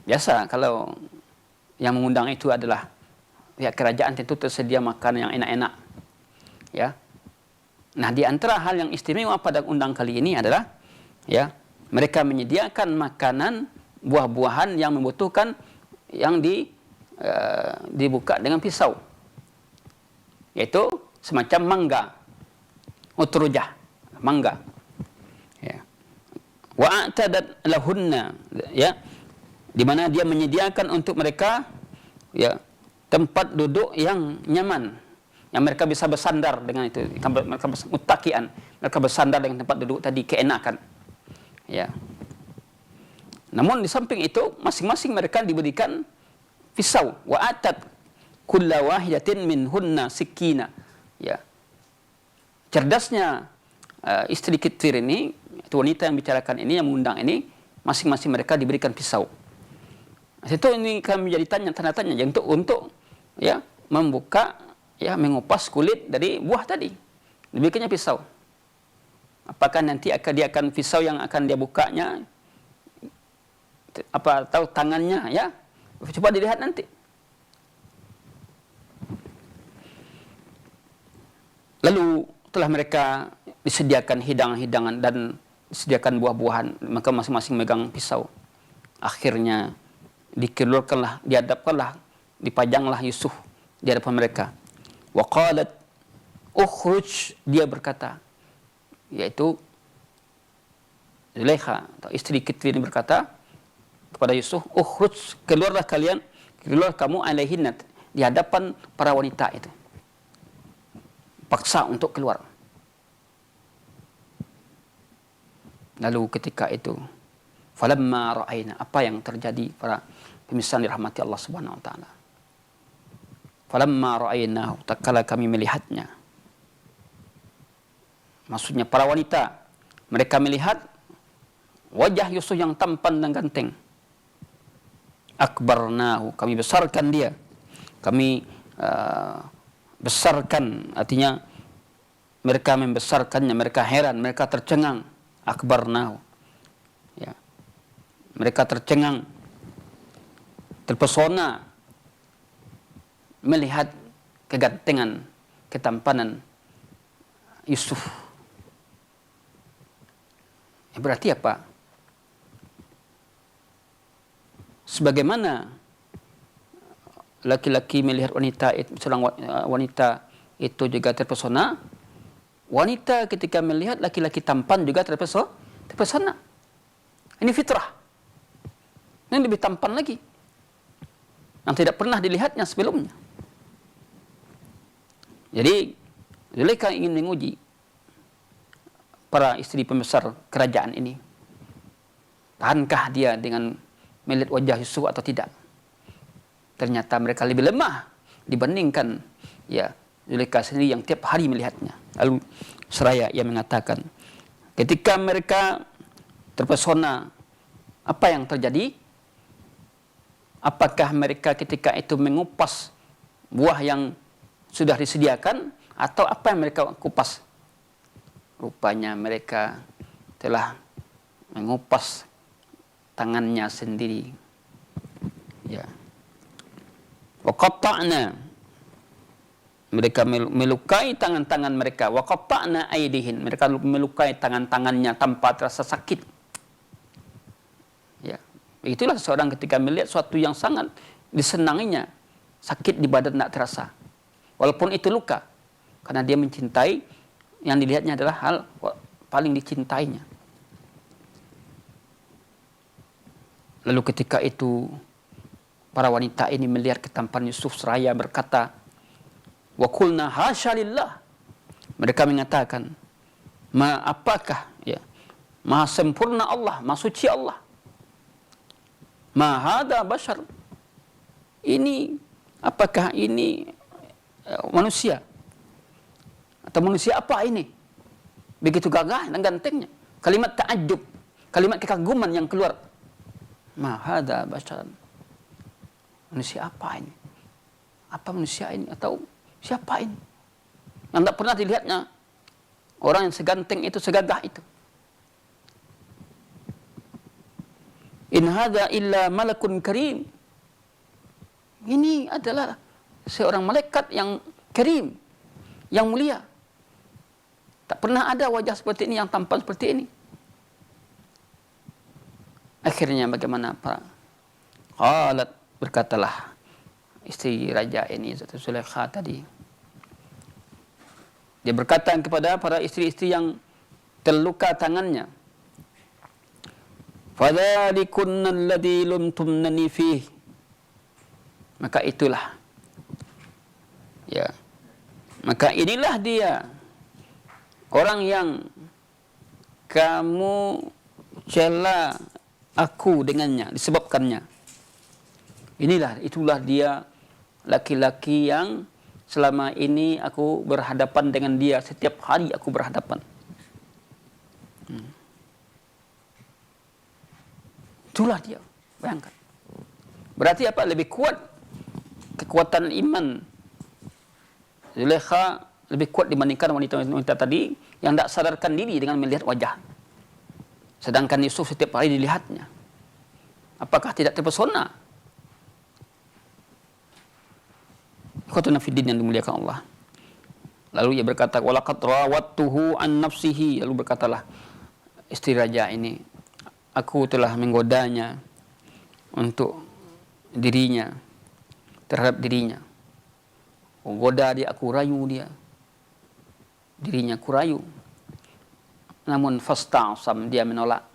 Biasa kalau yang mengundang itu adalah pihak kerajaan, tentu tersedia makan yang enak-enak. Ya. Nah, di antara hal yang istimewa pada undang kali ini adalah ya, mereka menyediakan makanan buah-buahan yang membutuhkan yang dibuka dengan pisau. Yaitu semacam mangga, utrujah, mangga. Ya. Wa a'tadat lahunna, ya, di mana dia menyediakan untuk mereka ya tempat duduk yang nyaman, yang mereka bisa bersandar dengan itu, mereka muttaqian, mereka bersandar dengan tempat duduk tadi, keenakan. Ya. Namun di samping itu masing-masing mereka diberikan pisau. Wa atat kulla wahidatin minhunna sikina. Ya. Cerdasnya istri Kitfir ini, itu wanita yang bicarakan ini, yang mengundang ini, masing-masing mereka diberikan pisau. Itu ini kami menjadi tanda tanya untuk ya membuka, ya mengupas kulit dari buah tadi. Diberikannya pisau. Apakah nanti dia akan pisau yang akan dia bukanya apa tahu tangannya, ya? Coba dilihat nanti. Lalu telah mereka disediakan hidangan-hidangan dan disediakan buah-buahan, maka masing-masing megang pisau. Akhirnya dikeluarkanlah, dihadapkanlah, dipajanglah Yusuf di hadapan mereka. Wa qalat ukhruj, dia berkata, yaitu Zulaikha atau istri Kitfir ini berkata kepada Yusuf, ukhruj, keluarlah kalian, keluar kamu alaihinat, di hadapan para wanita itu. Paksa untuk keluar. Lalu ketika itu, falamma ra'ayna, apa yang terjadi para pemirsa dirahmati Allah Subhanahu wa taala. Falamma ra'aynahu, tatkala kami melihatnya. Maksudnya para wanita, mereka melihat wajah Yusuf yang tampan dan ganteng. Akbarnahu, kami besarkan dia. Kami besarkan, artinya mereka membesarkannya, mereka heran, mereka tercengang. Akbarnahu, ya, mereka tercengang, terpesona melihat kegantengan, ketampanan Yusuf. Berarti apa? Sebagaimana laki-laki melihat wanita, seorang wanita itu juga terpesona, wanita ketika melihat laki-laki tampan juga terpesona. Ini fitrah. Ini lebih tampan lagi, yang tidak pernah dilihatnya sebelumnya. Jadi Zulaikha ingin menguji para istri pembesar kerajaan ini. Tahankah dia dengan melihat wajah Yusuf atau tidak? Ternyata mereka lebih lemah dibandingkan ya Zulaikha sendiri yang tiap hari melihatnya. Lalu seraya ia mengatakan, ketika mereka terpesona, apa yang terjadi? Apakah mereka ketika itu mengupas buah yang sudah disediakan, atau apa yang mereka kupas? Rupanya mereka telah mengupas tangannya sendiri. Ya. Wa qatta'na, mereka melukai tangan-tangan mereka. Wa qatta'na aydihin, mereka melukai tangan-tangannya tanpa terasa sakit. Ya. Itulah seorang ketika melihat sesuatu yang sangat disenanginya, sakit di badan tidak terasa. Walaupun itu luka, karena dia mencintai, yang dilihatnya adalah hal paling dicintainya. Lalu ketika itu para wanita ini melihat ketampanan Yusuf, seraya berkata, wa qulna hasya lillah, mereka mengatakan, apakah ya maha sempurna Allah, maha suci Allah, ma hadza bashar, ini apakah ini manusia? Atau manusia apa ini? Begitu gagah dan gantengnya. Kalimat ta'ajjub, kalimat kekaguman yang keluar. Ma hadza basharan. Manusia apa ini? Apa manusia ini? Atau siapa ini? Yang tidak pernah dilihatnya orang yang seganteng itu, segagah itu. In hadza illa malakun karim. Ini adalah seorang malaikat yang karim, yang mulia. Tak pernah ada wajah seperti ini, yang tampan seperti ini. Akhirnya bagaimana Pak? Qalat, berkatalah istri raja ini, Zulaikha tadi. Dia berkata kepada para istri-istri yang terluka tangannya, "Fadzalikunna alladzi lumtumnani fihi." Maka itulah, ya, maka inilah dia orang yang kamu cela aku dengannya, disebabkannya. Itulah dia laki-laki yang selama ini aku berhadapan dengan dia, setiap hari aku berhadapan. Itulah dia, bayangkan. Berarti apa? Lebih kuat kekuatan iman Zulaikha, lebih kuat dibandingkan wanita-wanita tadi yang tak sadarkan diri dengan melihat wajah. Sedangkan Yusuf setiap hari dilihatnya. Apakah tidak terpesona? Ikhwatuna fiddin yang dimuliakan Allah. Lalu ia berkata, walaqad rawattuhu an nafsihi. Lalu berkatalah istri raja ini, aku telah menggodanya untuk dirinya, terhadap dirinya. Goda dia, aku rayu dia. Dirinya aku rayu. Namun fasta'sam, dia menolak.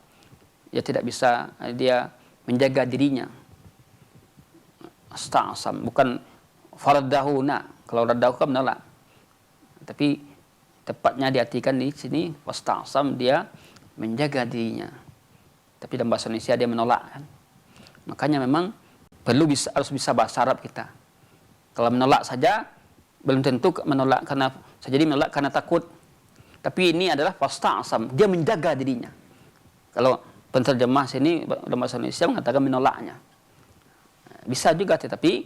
Dia tidak bisa, dia menjaga dirinya. Fasta'sam, bukan faradahuna. Kalau radahu kan menolak. Tapi tepatnya diartikan di sini fasta'sam, dia menjaga dirinya. Tapi dalam bahasa Indonesia dia menolak kan. Makanya memang harus bisa bahasa Arab kita. Kalau menolak saja belum tentu menolak karena jadi menolak karena takut. Tapi ini adalah fasta'sam, dia menjaga dirinya. Kalau penterjemah sini dalam bahasa Indonesia mengatakan menolaknya. Bisa juga, tetapi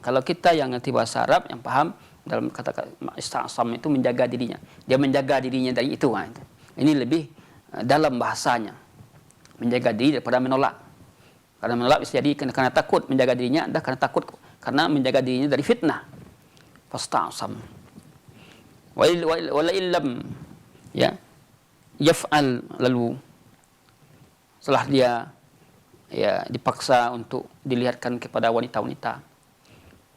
kalau kita yang ngerti bahasa Arab, yang paham dalam kata ista'sam itu menjaga dirinya. Dia menjaga dirinya dari itu. Ini lebih dalam bahasanya. Menjaga diri daripada menolak. Karena menolak bisa jadi karena takut, menjaga dirinya adalah karena takut, karena menjaga dirinya dari fitnah. Fasta'sam. Wala illam, ya, yaf'al, lalu setelah dia ya dipaksa untuk dilihatkan kepada wanita-wanita.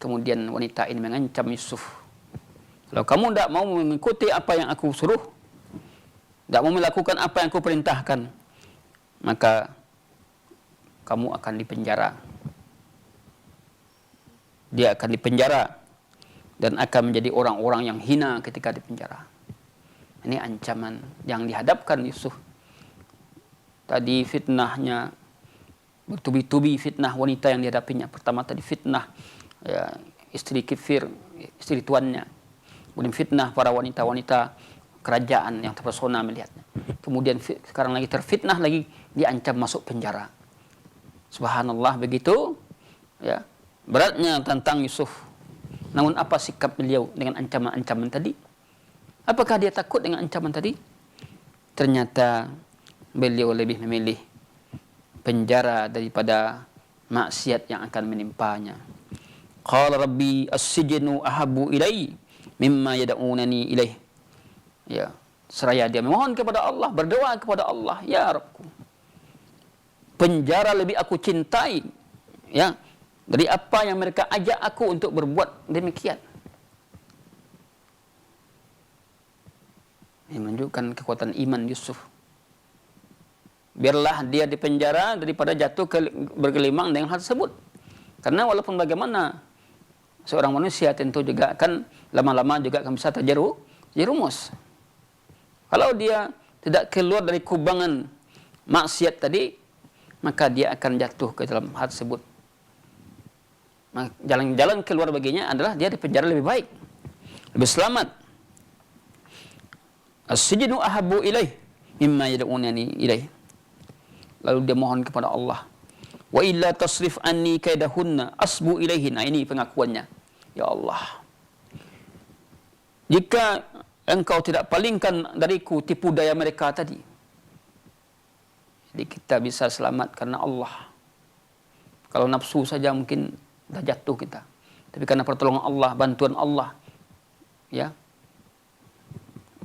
Kemudian wanita ini mengancam Yusuf. Kalau kamu tidak mau mengikuti apa yang aku suruh, tidak mau melakukan apa yang aku perintahkan, maka kamu akan dipenjara. Dia akan dipenjara dan akan menjadi orang-orang yang hina ketika dipenjara. Ini ancaman yang dihadapkan Yusuf. Tadi fitnahnya bertubi-tubi, fitnah wanita yang dihadapinya. Pertama tadi fitnah ya, istri kafir, istri tuannya. Kemudian fitnah para wanita-wanita kerajaan yang terpesona melihatnya. Kemudian sekarang lagi terfitnah lagi, diancam masuk penjara. Subhanallah, begitu ya beratnya tentang Yusuf. Namun apa sikap beliau dengan ancaman-ancaman tadi? Apakah dia takut dengan ancaman tadi? Ternyata beliau lebih memilih penjara daripada maksiat yang akan menimpanya. Qala rabbi as-sijnu ahabbu ilai mimma yad'unani ilaih. Ya, seraya dia memohon kepada Allah, berdoa kepada Allah, ya Rabbku, penjara lebih aku cintai ya dari apa yang mereka ajak aku untuk berbuat demikian. Ini menunjukkan kekuatan iman Yusuf. Biarlah dia di penjara daripada jatuh bergelimang dengan hal tersebut. Karena walaupun bagaimana seorang manusia tentu juga akan lama-lama juga akan bisa terjerumus. Kalau dia tidak keluar dari kubangan maksiat tadi, maka dia akan jatuh ke dalam hal tersebut. Jalan-jalan keluar baginya adalah dia di penjara lebih baik, lebih selamat. As-sijnu ahabbu ilaih mimma yad'unani ilaih. Lalu dia mohon kepada Allah, wa illa tasrif anni kaidahunna asbu ilaihin. Nah, ini pengakuannya. Ya Allah, jika engkau tidak palingkan dariku tipu daya mereka tadi. Jadi kita bisa selamat karena Allah. Kalau nafsu saja mungkin dah jatuh kita. Tapi karena pertolongan Allah, bantuan Allah, ya.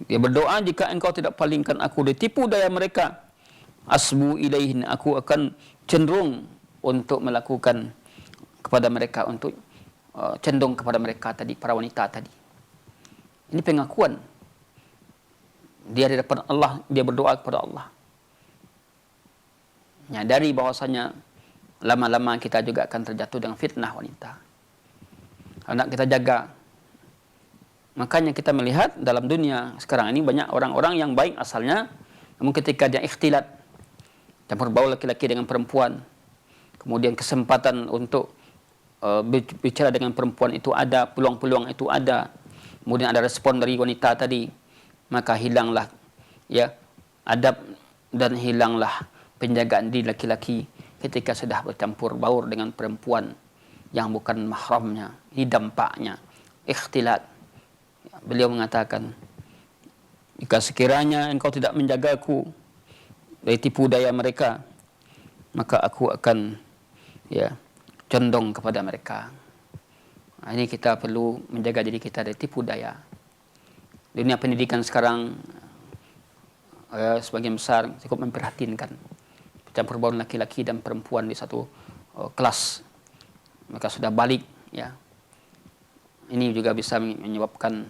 Dia berdoa, jika engkau tidak palingkan aku dari tipu daya mereka, asbu ilaihin, aku akan cenderung untuk melakukan kepada mereka, untuk cenderung kepada mereka tadi, para wanita tadi. Ini pengakuan dia di depan Allah, dia berdoa kepada Allah. Nyadari bahwasanya lama-lama kita juga akan terjatuh dengan fitnah wanita. Hendak kita jaga. Makanya kita melihat dalam dunia sekarang ini banyak orang-orang yang baik asalnya, namun ketika dia ikhtilat, campur baur laki-laki dengan perempuan, kemudian kesempatan untuk bicara dengan perempuan itu ada, peluang-peluang itu ada, kemudian ada respon dari wanita tadi, maka hilanglah ya adab dan hilanglah penjagaan diri laki-laki ketika sudah bercampur baur dengan perempuan yang bukan mahramnya. Ini dampaknya ikhtilat. Beliau mengatakan, jika sekiranya engkau tidak menjagaku dari tipu daya mereka, maka aku akan ya condong kepada mereka. Nah, ini kita perlu menjaga diri kita dari tipu daya. Dunia pendidikan sekarang sebagian besar cukup memperhatinkan campur baur laki-laki dan perempuan di satu kelas. Mereka sudah balik, ya. Ini juga bisa menyebabkan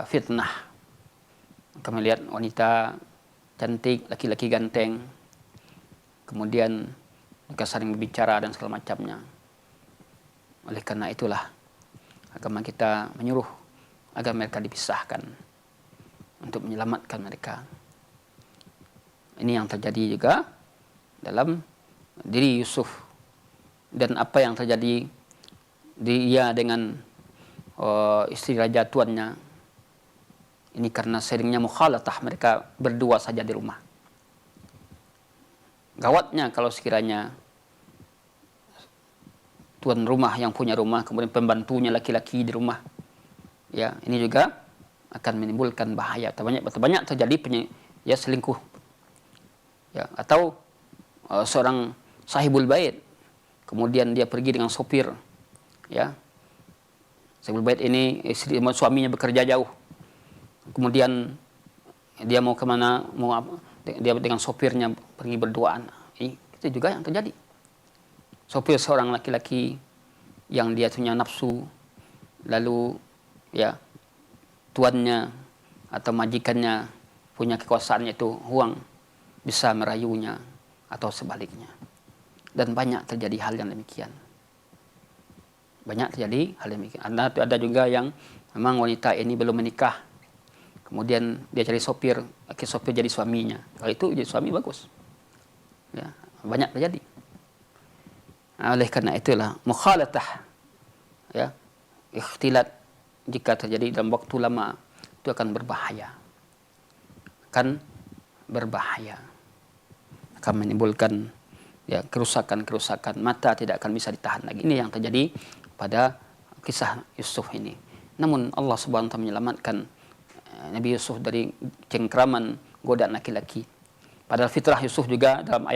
fitnah. Kami lihat wanita cantik, laki-laki ganteng, kemudian mereka saling berbicara dan segala macamnya. Oleh karena itulah agama kita menyuruh agar mereka dipisahkan untuk menyelamatkan mereka. Ini yang terjadi juga dalam diri Yusuf, dan apa yang terjadi dia dengan istri raja tuannya. Ini karena seringnya mukhalatah, mereka berdua saja di rumah. Gawatnya kalau sekiranya tuan rumah yang punya rumah, kemudian pembantunya laki-laki di rumah, ya, ini juga akan menimbulkan bahaya. Banyak terjadi selingkuh, ya, atau seorang sahibul bait, kemudian dia pergi dengan sopir, ya. Sahibul bait ini suaminya bekerja jauh, kemudian dia mau kemana, dia dengan sopirnya pergi berduaan. Itu juga yang terjadi. Sopir seorang laki-laki yang dia punya nafsu, lalu ya tuannya atau majikannya punya kekuasaan, yaitu uang, bisa merayunya atau sebaliknya. Dan banyak terjadi hal yang demikian. Banyak terjadi hal demikian. Ada juga yang memang wanita ini belum menikah, kemudian dia cari sopir, akhirnya sopir jadi suaminya. Kalau itu jadi suami bagus, ya, banyak terjadi. Oleh karena itulah mukhalatah, ya, ikhtilat, jika terjadi dalam waktu lama itu akan berbahaya, akan menimbulkan ya kerusakan, mata tidak akan bisa ditahan lagi. Ini yang terjadi pada kisah Yusuf ini. Namun Allah Subhanahu wa taala menyelamatkan Nabi Yusuf dari cengkraman godaan laki-laki. Padahal fitrah Yusuf juga dalam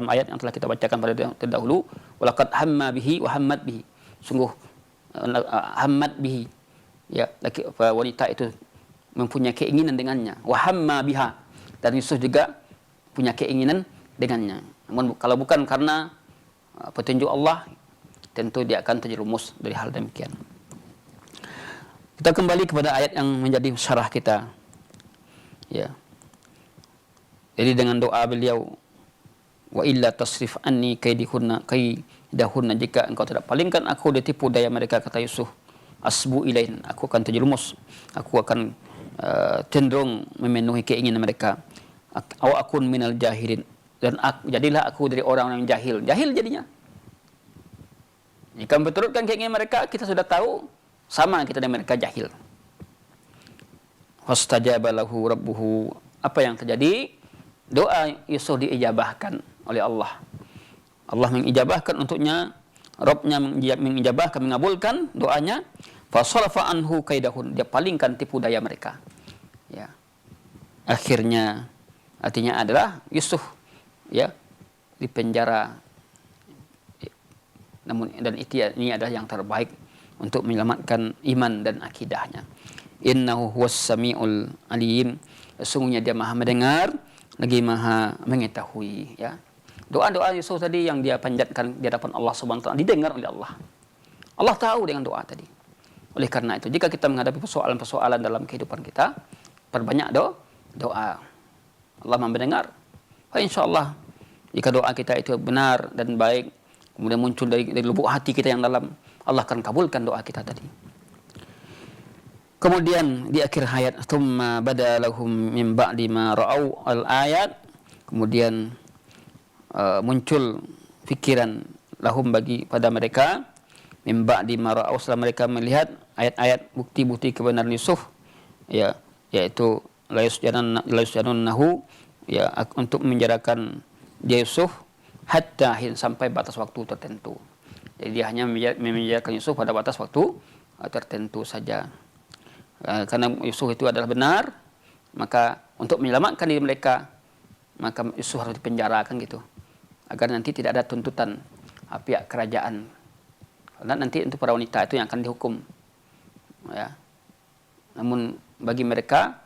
ayat yang telah kita bacakan pada terdahulu, walaqad hamma bihi wa hammat bihi. Sungguh hammat bihi, ya, wanita itu mempunyai keinginan dengannya, wa hamma biha, dan Yusuf juga punya keinginan dengannya. Namun kalau bukan karena petunjuk Allah, tentu dia akan terjerumus dari hal demikian. Kita kembali kepada ayat yang menjadi syarah kita, ya. Jadi dengan doa beliau, wa illa tasrif anni kaidahunna, jika engkau tidak palingkan aku dari tipu daya mereka, kata Yusuf, asbu ilain, aku akan terjerumus, aku akan cenderung memenuhi keinginan mereka. Aw akun minal jahilin, dan jadilah aku dari orang yang jahil jadinya. Jika memperturutkan keinginan mereka, kita sudah tahu sama kita dengan mereka jahil. Fastajaba lahu rabbuhu, apa yang terjadi? Doa Yusuf diijabahkan oleh Allah. Allah mengijabahkan untuknya, Rabbnya mengijabahkan, mengabulkan doanya. Fasarafa anhu kaidahun, dia palingkan tipu daya mereka. Ya. Akhirnya artinya adalah Yusuf ya dipenjara, namun dan ini adalah yang terbaik untuk menyelamatkan iman dan akidahnya. Innahu huwas samiul alim, sesungguhnya dia maha mendengar lagi maha mengetahui. Ya, doa-doa Yusuf tadi yang dia panjatkan di hadapan Allah Subhanahu wa taala didengar oleh Allah. Allah tahu dengan doa tadi. Oleh karena itu, jika kita menghadapi persoalan-persoalan dalam kehidupan kita, perbanyak doa. Allah mendengar. Insyaallah jika doa kita itu benar dan baik, kemudian muncul dari lubuk hati kita yang dalam, Allah akan kabulkan doa kita tadi. Kemudian di akhir ayat, tsumma badalahum min ba'di ma ra'au al-ayat, kemudian muncul fikiran lahum bagi pada mereka min ba'di ma ra'au, setelah mereka melihat ayat-ayat bukti-bukti kebenaran Yusuf, ya, yaitu la yusjanunnahu, ya, untuk menjarakan dia Yusuf hatta sampai batas waktu tertentu. Jadi dia hanya memenjarakan Yusuf pada batas waktu tertentu saja. Karena Yusuf itu adalah benar, maka untuk menyelamatkan diri mereka, maka Yusuf harus dipenjarakan gitu, agar nanti tidak ada tuntutan pihak kerajaan. Karena nanti untuk para wanita itu yang akan dihukum. Ya. Namun bagi mereka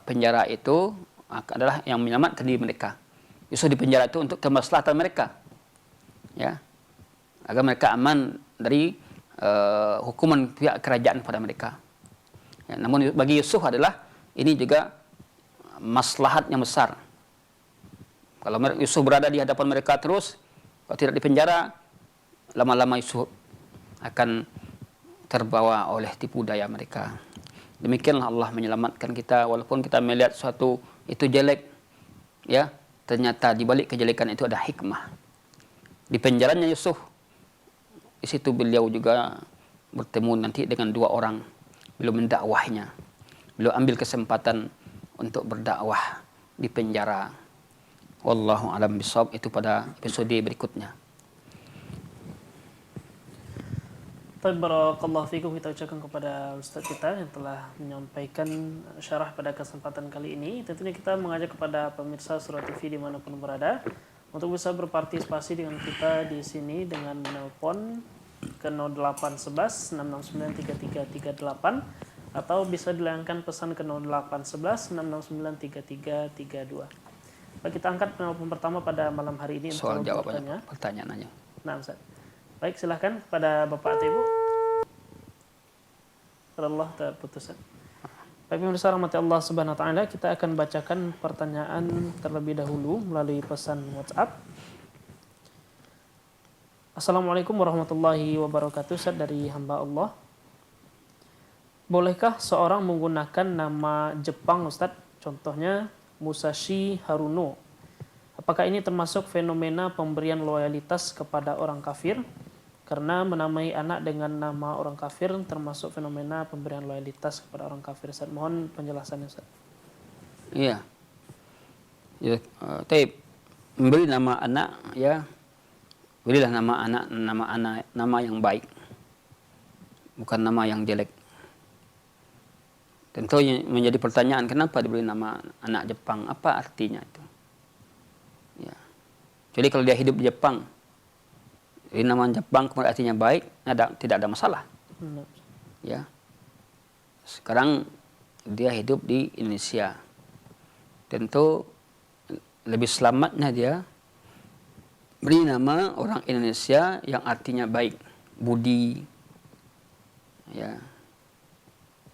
penjara itu adalah yang menyelamatkan diri mereka. Yusuf di penjara itu untuk kemaslahatan mereka, ya, agar mereka aman dari hukuman pihak kerajaan pada mereka. Ya, namun bagi Yusuf adalah ini juga maslahat yang besar. Kalau Yusuf berada di hadapan mereka terus, kalau tidak dipenjara, lama-lama Yusuf akan terbawa oleh tipu daya mereka. Demikianlah Allah menyelamatkan kita, walaupun kita melihat sesuatu itu jelek, ya, ternyata di balik kejelekan itu ada hikmah. Di penjaranya Yusuf, di situ beliau juga bertemu nanti dengan dua orang. Beliau mendakwahnya, beliau ambil kesempatan untuk berdakwah di penjara. Wallahu a'lam bishawab, itu pada episode berikutnya. Barakallahu fikum, kita ucapkan kepada Ustaz kita yang telah menyampaikan syarah pada kesempatan kali ini. Tentunya kita mengajak kepada pemirsa Surah TV dimanapun berada untuk bisa berpartisipasi dengan kita di sini dengan menelpon ke 0811 669 3338 atau bisa dilayangkan pesan ke 0811 669 3332. Baik, kita angkat penelpon pertama pada malam hari ini. Soal jawabannya, pertanyaan aja. Nah, Ustaz. Baik, silahkan kepada Bapak atau Ibu. Allah terputus. Baik, pemirsa rahmati Allah Subhanahu wa taala, kita akan bacakan pertanyaan terlebih dahulu melalui pesan WhatsApp. Assalamualaikum warahmatullahi wabarakatuh. Ustaz, dari hamba Allah, bolehkah seorang menggunakan nama Jepang, Ustaz? Contohnya Musashi Haruno. Apakah ini termasuk fenomena pemberian loyalitas kepada orang kafir? Karena menamai anak dengan nama orang kafir termasuk fenomena pemberian loyalitas kepada orang kafir. Ustaz, mohon penjelasannya, Ustaz. Iya. Ya, memberi nama anak, ya, berilah nama yang baik, bukan nama yang jelek. Tentu menjadi pertanyaan, kenapa diberi nama anak Jepang? Apa artinya itu? Ya. Jadi kalau dia hidup di Jepang, jadi nama Jepang kemudian artinya baik, tidak ada masalah. Ya. Sekarang dia hidup di Indonesia, tentu lebih selamatnya dia beri nama orang Indonesia yang artinya baik, budi, ya,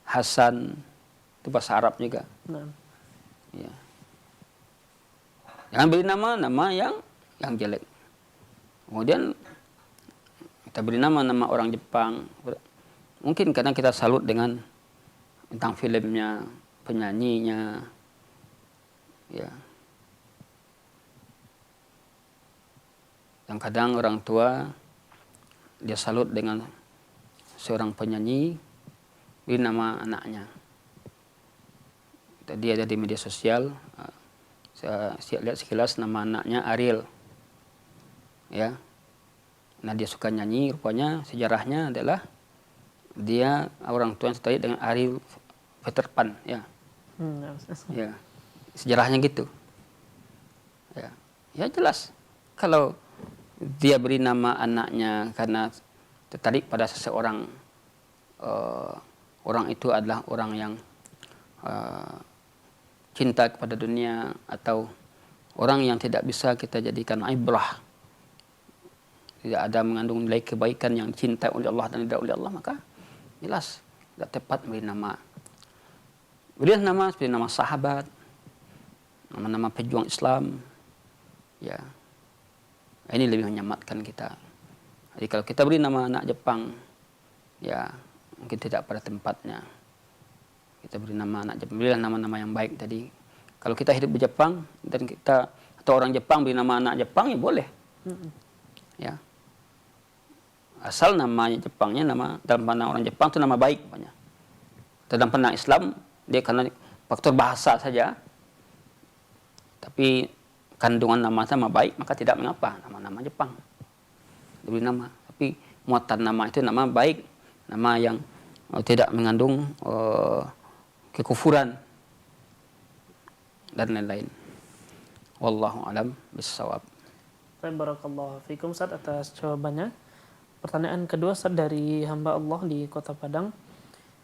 Hasan, itu bahasa Arab juga. Ya. Jangan beri nama yang jelek. Kemudian kita beri nama orang Jepang. Mungkin karena kita salut dengan tentang filmnya, penyanyinya, ya. Yang kadang orang tua dia salut dengan seorang penyanyi, beri nama anaknya. Tadi ada di media sosial, saya lihat sekilas nama anaknya Ariel, ya. Nah, dia suka nyanyi, rupanya sejarahnya adalah dia orang tua yang tertarik dengan Ariel Peter Pan, ya. Ya, Ustaz. Ya, sejarahnya gitu. Ya, ya jelas. Kalau dia beri nama anaknya karena tertarik pada seseorang, orang itu adalah orang yang uh, cinta kepada dunia, atau orang yang tidak bisa kita jadikan ibrah, tidak ada mengandung nilai kebaikan yang cinta oleh Allah dan tidak oleh Allah, maka jelas tidak tepat beri nama. Beri nama seperti nama sahabat, nama-nama pejuang Islam. Ya, ini lebih menyematkan kita. Jadi kalau kita beri nama anak Jepang, ya mungkin tidak pada tempatnya. Kita beri nama anak Jepang, berilah nama-nama yang baik tadi. Kalau kita hidup di Jepang dan kita atau orang Jepang beri nama anak Jepang, ya boleh. Ya, asal namanya Jepangnya nama dalam pandang orang Jepang itu nama baik banyak. Dalam pandang Islam dia karena faktor bahasa saja, tapi kandungan nama baik, maka tidak mengapa nama-nama Jepang diberi nama. Tapi muatan nama itu nama baik, nama yang tidak mengandung kekufuran dan lain-lain. Wallahu alam bissawab. Barakallahu fikum Ustaz atas jawabannya. Pertanyaan kedua Ustaz dari hamba Allah di Kota Padang.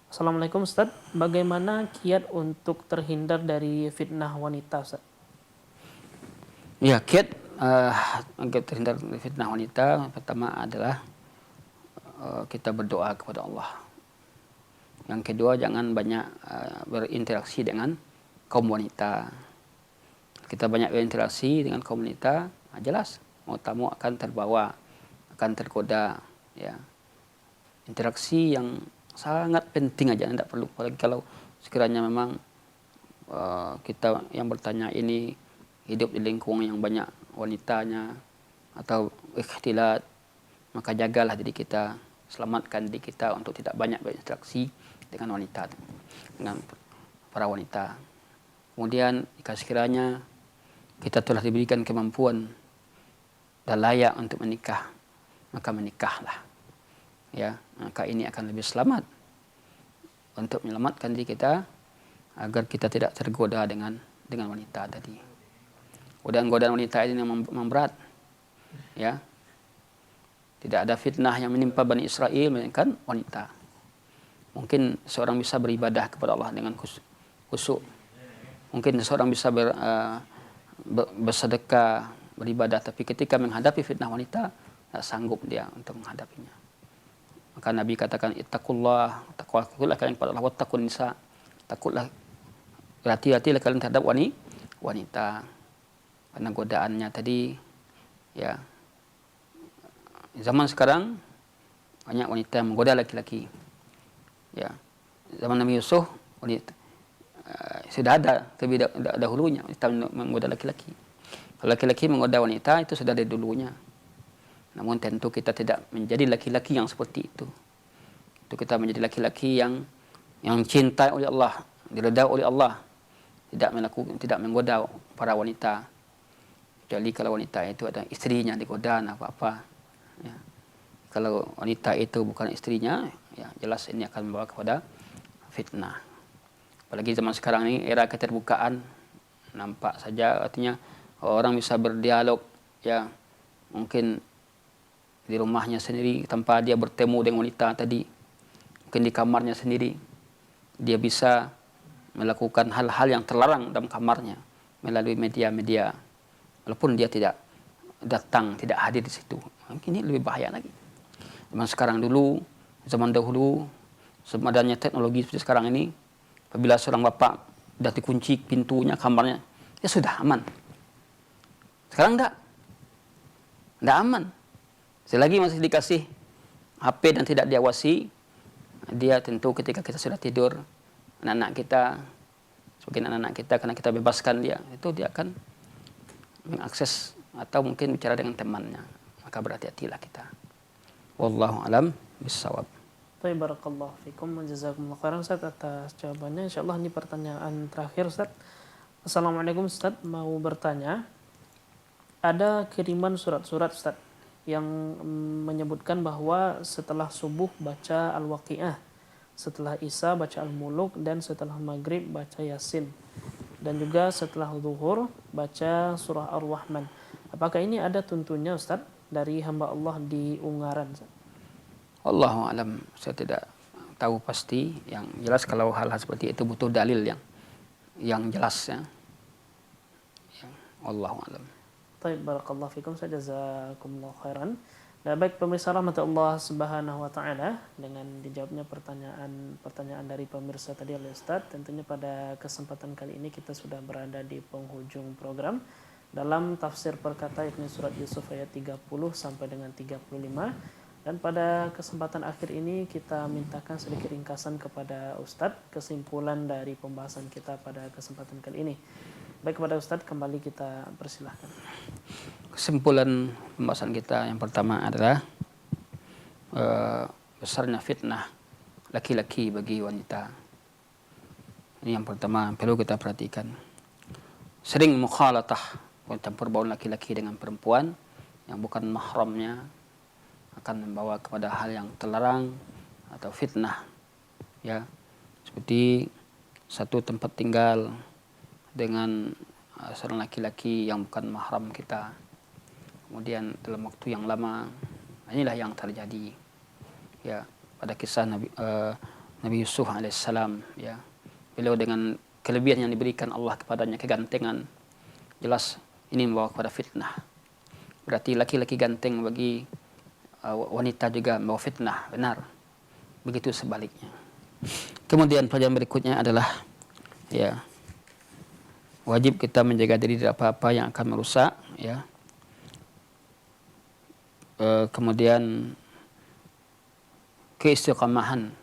Assalamualaikum Ustaz, bagaimana kiat untuk terhindar dari fitnah wanita Ustaz? Ya, kiat agar terhindar dari fitnah wanita, pertama adalah kita berdoa kepada Allah. Yang kedua, jangan banyak berinteraksi dengan kaum wanita. Kita banyak berinteraksi dengan kaum wanita, jelas mau tamu akan terbawa, akan tergoda. Ya, interaksi yang sangat penting aja, tidak perlu. Apalagi kalau sekiranya memang kita yang bertanya ini hidup di lingkungan yang banyak wanitanya atau ikhtilat, maka jagalah diri kita, selamatkan diri kita untuk tidak banyak berinteraksi dengan wanita, dengan para wanita. Kemudian jika sekiranya kita telah diberikan kemampuan dan layak untuk menikah, maka menikahlah. Ya, maka ini akan lebih selamat untuk menyelamatkan diri kita agar kita tidak tergoda dengan wanita tadi. Godaan-godaan wanita ini memang berat. Ya. Tidak ada fitnah yang menimpa Bani Israel melainkan wanita. Mungkin seorang bisa beribadah kepada Allah dengan khusyuk. Mungkin seorang bisa bersedekah, beribadah, tapi ketika menghadapi fitnah wanita, tidak sanggup dia untuk menghadapinya. Maka Nabi katakan, ittaqullah, takwalah kalian kepada Allah, wattaqun nisa, takutlah, hati-hatilah kalian terhadap wanita. Karena godaannya tadi, ya, zaman sekarang banyak wanita yang menggoda laki-laki. Ya, zaman Nabi Yusuf wanita sudah ada terlebih dahulunya wanita menggoda laki-laki. Kalau laki-laki menggoda wanita itu sudah dari dulunya. Namun tentu kita tidak menjadi laki-laki yang seperti itu. Itu kita menjadi laki-laki yang cinta oleh Allah, diredai oleh Allah, tidak menggoda para wanita. Kecuali kalau wanita itu ada istrinya digoda apa-apa. Ya. Kalau wanita itu bukan istrinya, ya jelas ini akan membawa kepada fitnah. Apalagi zaman sekarang ini era keterbukaan, nampak saja artinya orang bisa berdialog, ya mungkin di rumahnya sendiri tanpa dia bertemu dengan wanita tadi, mungkin di kamarnya sendiri dia bisa melakukan hal-hal yang terlarang dalam kamarnya melalui media-media, walaupun dia tidak datang, tidak hadir di situ. Mungkin ini lebih bahaya lagi. Zaman dahulu, sebelum adanya teknologi seperti sekarang ini, apabila seorang bapak sudah dikunci pintunya kamarnya, ya sudah aman. Sekarang tidak aman. Selagi masih dikasih HP dan tidak diawasi, dia tentu ketika kita sudah tidur, anak-anak kita, sebagian anak-anak kita, karena kita bebaskan dia, itu dia akan mengakses atau mungkin bicara dengan temannya. Maka berhati-hatilah kita. Wallahu alam bissawab. Barakallahu fikum wa jazakumullah khairan Ustaz atas jawabannya. Insyaallah ini pertanyaan terakhir Ustaz. Assalamualaikum Ustaz, mau bertanya. Ada kiriman surat-surat Ustaz yang menyebutkan bahwa setelah subuh baca Al-Waqiah, setelah Isya baca Al-Muluk, dan setelah Maghrib baca Yasin. Dan juga setelah Zuhur baca surah Ar-Rahman. Apakah ini ada tuntunnya Ustaz dari hamba Allah di Ungaran? Allahu alam, saya tidak tahu pasti. Yang jelas kalau hal-hal seperti itu butuh dalil yang jelas ya. Allahu alam. Baik, barakallahu fikum, jazakumullah khairan. Nah, baik pemirsa rahmatullah subhanahu wa ta'ala, dengan dijawabnya pertanyaan dari pemirsa tadi oleh Ustaz, tentunya pada kesempatan kali ini kita sudah berada di penghujung program dalam tafsir perkata yakni surat Yusuf ayat 30 sampai dengan 35. Dan pada kesempatan akhir ini kita mintakan sedikit ringkasan kepada Ustadz kesimpulan dari pembahasan kita pada kesempatan kali ini. Baik, kepada Ustadz kembali kita persilahkan. Kesimpulan pembahasan kita yang pertama adalah besarnya fitnah laki-laki bagi wanita. Ini yang pertama perlu kita perhatikan. Sering mukhalatah, campur baur laki-laki dengan perempuan yang bukan mahramnya, akan membawa kepada hal yang terlarang atau fitnah, ya, seperti satu tempat tinggal dengan seorang laki-laki yang bukan mahram kita, kemudian dalam waktu yang lama. Inilah yang terjadi, ya, pada kisah Nabi Yusuf alaihissalam, ya, beliau dengan kelebihan yang diberikan Allah kepadanya, kegantengan, jelas ini membawa kepada fitnah. Berarti laki-laki ganteng bagi wanita juga membawa fitnah, benar. Begitu sebaliknya. Kemudian pelajaran berikutnya adalah, ya, wajib kita menjaga diri dari apa-apa yang akan merusak, ya. Kemudian keistiqamahan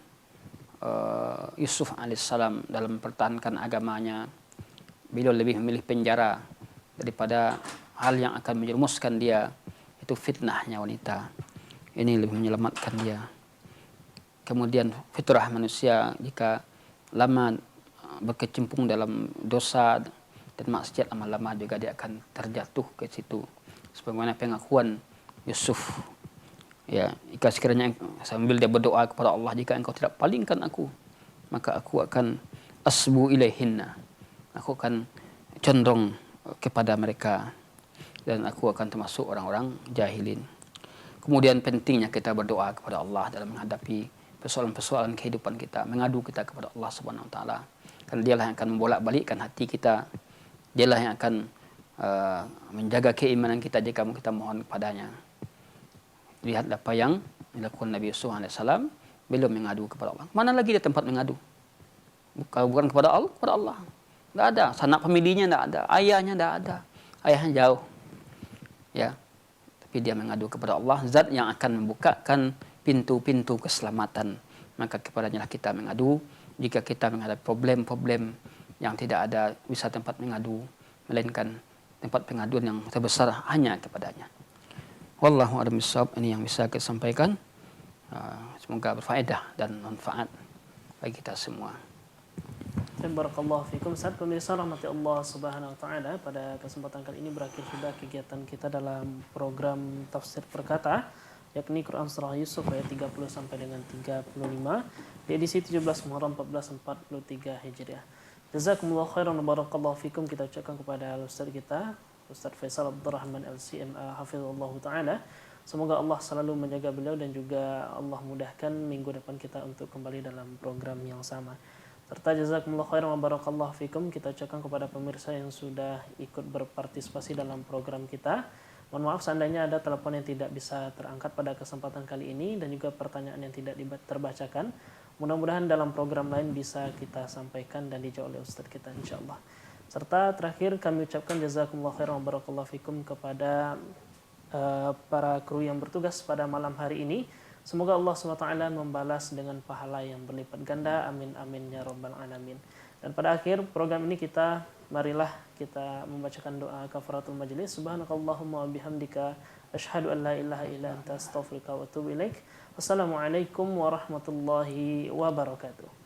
Yusuf alaihissalam dalam mempertahankan agamanya. Beliau lebih memilih penjara daripada hal yang akan menjerumuskan dia, itu fitnahnya wanita. Ini lebih menyelamatkan dia. Kemudian fitrah manusia jika lama berkecimpung dalam dosa dan maksiat, lama-lama juga dia akan terjatuh ke situ. Sebagaimana pengakuan Yusuf, ya, jika sekiranya sambil dia berdoa kepada Allah, jika engkau tidak palingkan aku, maka aku akan asbu ilaihinna, aku akan condong kepada mereka dan aku akan termasuk orang-orang jahilin. Kemudian pentingnya kita berdoa kepada Allah dalam menghadapi persoalan-persoalan kehidupan kita, mengadu kita kepada Allah Subhanahu wa taala. Karena dialah yang akan membolak-balikkan hati kita. Dialah yang akan menjaga keimanan kita jika kita mohon kepadanya. Lihat apa yang dilakukan Nabi Yusuf alaihissalam, beliau mengadu kepada Allah. Mana lagi dia tempat mengadu? Bukan kepada Allah, kepada Allah. Tidak ada, sanak pemilihnya tidak ada, ayahnya tidak ada. Ayahnya jauh. Ya. Tapi dia mengadu kepada Allah, zat yang akan membukakan pintu-pintu keselamatan. Maka kepadanya lah kita mengadu jika kita menghadapi problem-problem yang tidak ada bisa tempat mengadu, melainkan tempat pengaduan yang terbesar hanya kepadanya. Wallahu a'lam bishawab. Ini yang bisa kita sampaikan. Semoga berfaedah dan manfaat bagi kita semua. Barakallahu fikum. Saat pemirsa rahmati Allah subhanahu wa ta'ala, pada kesempatan kali ini berakhir sudah kegiatan kita dalam program tafsir perkata, yakni Quran Surah Yusuf ayat 30 sampai dengan 35 di edisi 17 Muharram 1443 Hijriah. Jazakumullah khairan wa barakallahu fikum. Kita ucapkan kepada Ustaz kita, Ustaz Faisal Abdurrahman LCMA hafizallah ta'ala, semoga Allah selalu menjaga beliau dan juga Allah mudahkan minggu depan kita untuk kembali dalam program yang sama. Serta jazakumullah khairan wa barakallahu fikum kita ucapkan kepada pemirsa yang sudah ikut berpartisipasi dalam program kita. Mohon maaf seandainya ada telepon yang tidak bisa terangkat pada kesempatan kali ini dan juga pertanyaan yang tidak terbacakan. Mudah-mudahan dalam program lain bisa kita sampaikan dan dijawab oleh Ustadz kita insyaallah. Serta terakhir kami ucapkan jazakumullah khairan wa barakallahu fikum kepada para kru yang bertugas pada malam hari ini. Semoga Allah SWT membalas dengan pahala yang berlipat ganda. Amin amin ya rabbal alamin. Dan pada akhir program ini marilah kita membacakan doa kafaratul majlis. Subhanakallahumma wa bihamdika asyhadu an la ilaha illa anta astaghfiruka wa atubu ilaik. Wassalamualaikum warahmatullahi wabarakatuh.